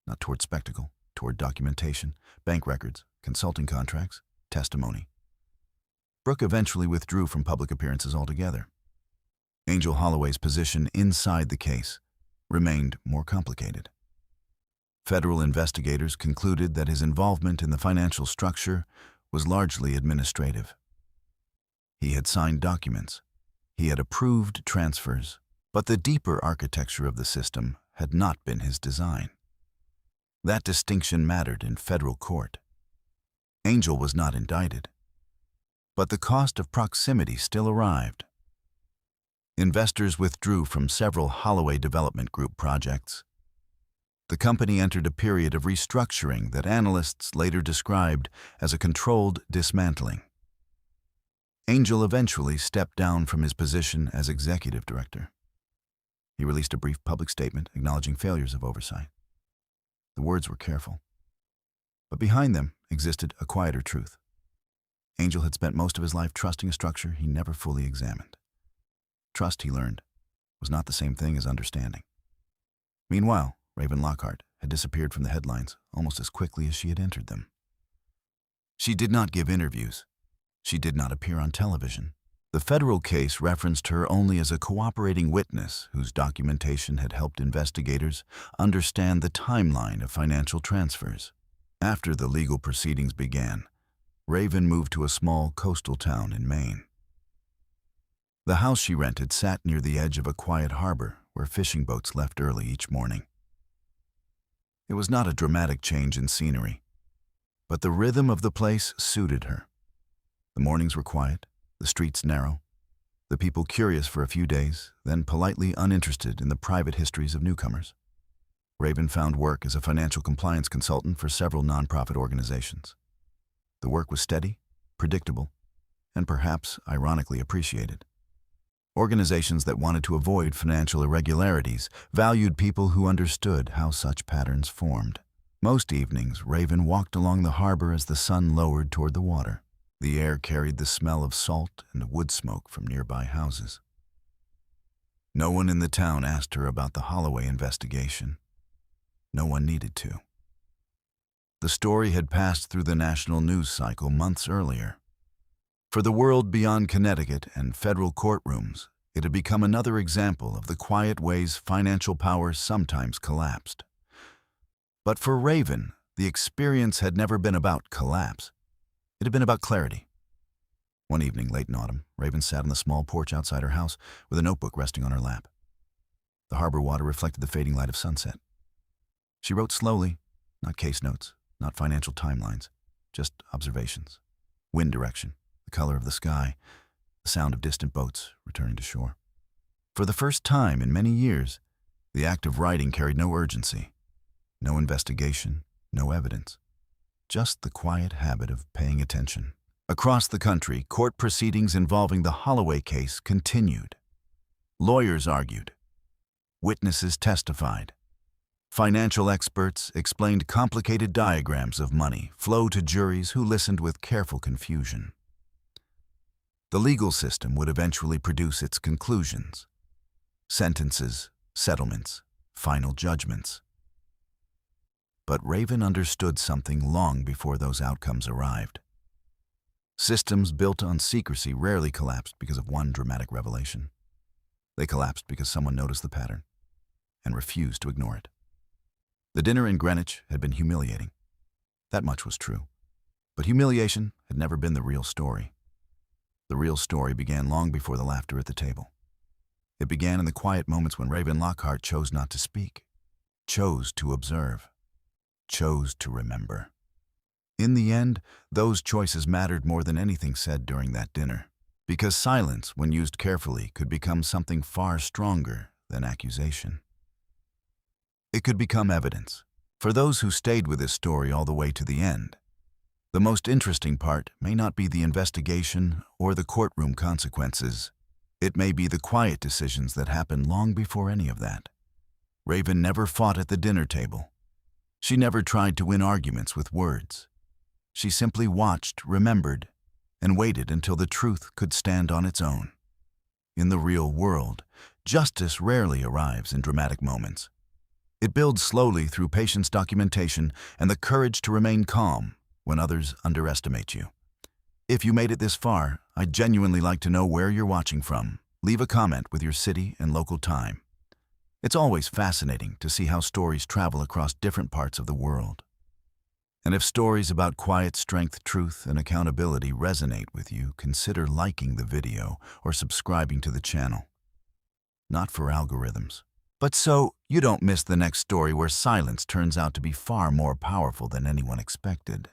not toward spectacle, toward documentation, bank records, consulting contracts, testimony. Brooke eventually withdrew from public appearances altogether. Angel Holloway's position inside the case remained more complicated. Federal investigators concluded that his involvement in the financial structure was largely administrative. He had signed documents, he had approved transfers, but the deeper architecture of the system had not been his design. That distinction mattered in federal court. Angel was not indicted, but the cost of proximity still arrived. Investors withdrew from several Holloway Development Group projects. The company entered a period of restructuring that analysts later described as a controlled dismantling. Angel eventually stepped down from his position as executive director. He released a brief public statement acknowledging failures of oversight. The words were careful, but behind them existed a quieter truth. Angel had spent most of his life trusting a structure he never fully examined. Trust, he learned, was not the same thing as understanding. Meanwhile, Raven Lockhart had disappeared from the headlines almost as quickly as she had entered them. She did not give interviews. She did not appear on television. The federal case referenced her only as a cooperating witness whose documentation had helped investigators understand the timeline of financial transfers. After the legal proceedings began, Raven moved to a small coastal town in Maine. The house she rented sat near the edge of a quiet harbor where fishing boats left early each morning. It was not a dramatic change in scenery, but the rhythm of the place suited her. The mornings were quiet, the streets narrow, the people curious for a few days, then politely uninterested in the private histories of newcomers. Raven found work as a financial compliance consultant for several nonprofit organizations. The work was steady, predictable, and perhaps ironically appreciated. Organizations that wanted to avoid financial irregularities valued people who understood how such patterns formed. Most evenings, Raven walked along the harbor as the sun lowered toward the water. The air carried the smell of salt and wood smoke from nearby houses. No one in the town asked her about the Holloway investigation. No one needed to. The story had passed through the national news cycle months earlier. For the world beyond Connecticut and federal courtrooms, it had become another example of the quiet ways financial power sometimes collapsed. But for Raven, the experience had never been about collapse. It had been about clarity. One evening, late in autumn, Raven sat on the small porch outside her house with a notebook resting on her lap. The harbor water reflected the fading light of sunset. She wrote slowly, not case notes, not financial timelines, just observations, wind direction, the color of the sky, the sound of distant boats returning to shore. For the first time in many years, the act of writing carried no urgency, no investigation, no evidence, just the quiet habit of paying attention. Across the country, court proceedings involving the Holloway case continued. Lawyers argued. Witnesses testified. Financial experts explained complicated diagrams of money flow to juries who listened with careful confusion. The legal system would eventually produce its conclusions. Sentences, settlements, final judgments. But Raven understood something long before those outcomes arrived. Systems built on secrecy rarely collapsed because of one dramatic revelation. They collapsed because someone noticed the pattern and refused to ignore it. The dinner in Greenwich had been humiliating. That much was true. But humiliation had never been the real story. The real story began long before the laughter at the table. It began in the quiet moments when Raven Lockhart chose not to speak, chose to observe, chose to remember. In the end, those choices mattered more than anything said during that dinner, because silence, when used carefully, could become something far stronger than accusation. It could become evidence. For those who stayed with this story all the way to the end, the most interesting part may not be the investigation or the courtroom consequences. It may be the quiet decisions that happen long before any of that. Raven never fought at the dinner table. She never tried to win arguments with words. She simply watched, remembered, and waited until the truth could stand on its own. In the real world, justice rarely arrives in dramatic moments. It builds slowly through patience, documentation, and the courage to remain calm when others underestimate you. If you made it this far, I'd genuinely like to know where you're watching from. Leave a comment with your city and local time. It's always fascinating to see how stories travel across different parts of the world. And if stories about quiet strength, truth, and accountability resonate with you, consider liking the video or subscribing to the channel. Not for algorithms, but so you don't miss the next story where silence turns out to be far more powerful than anyone expected.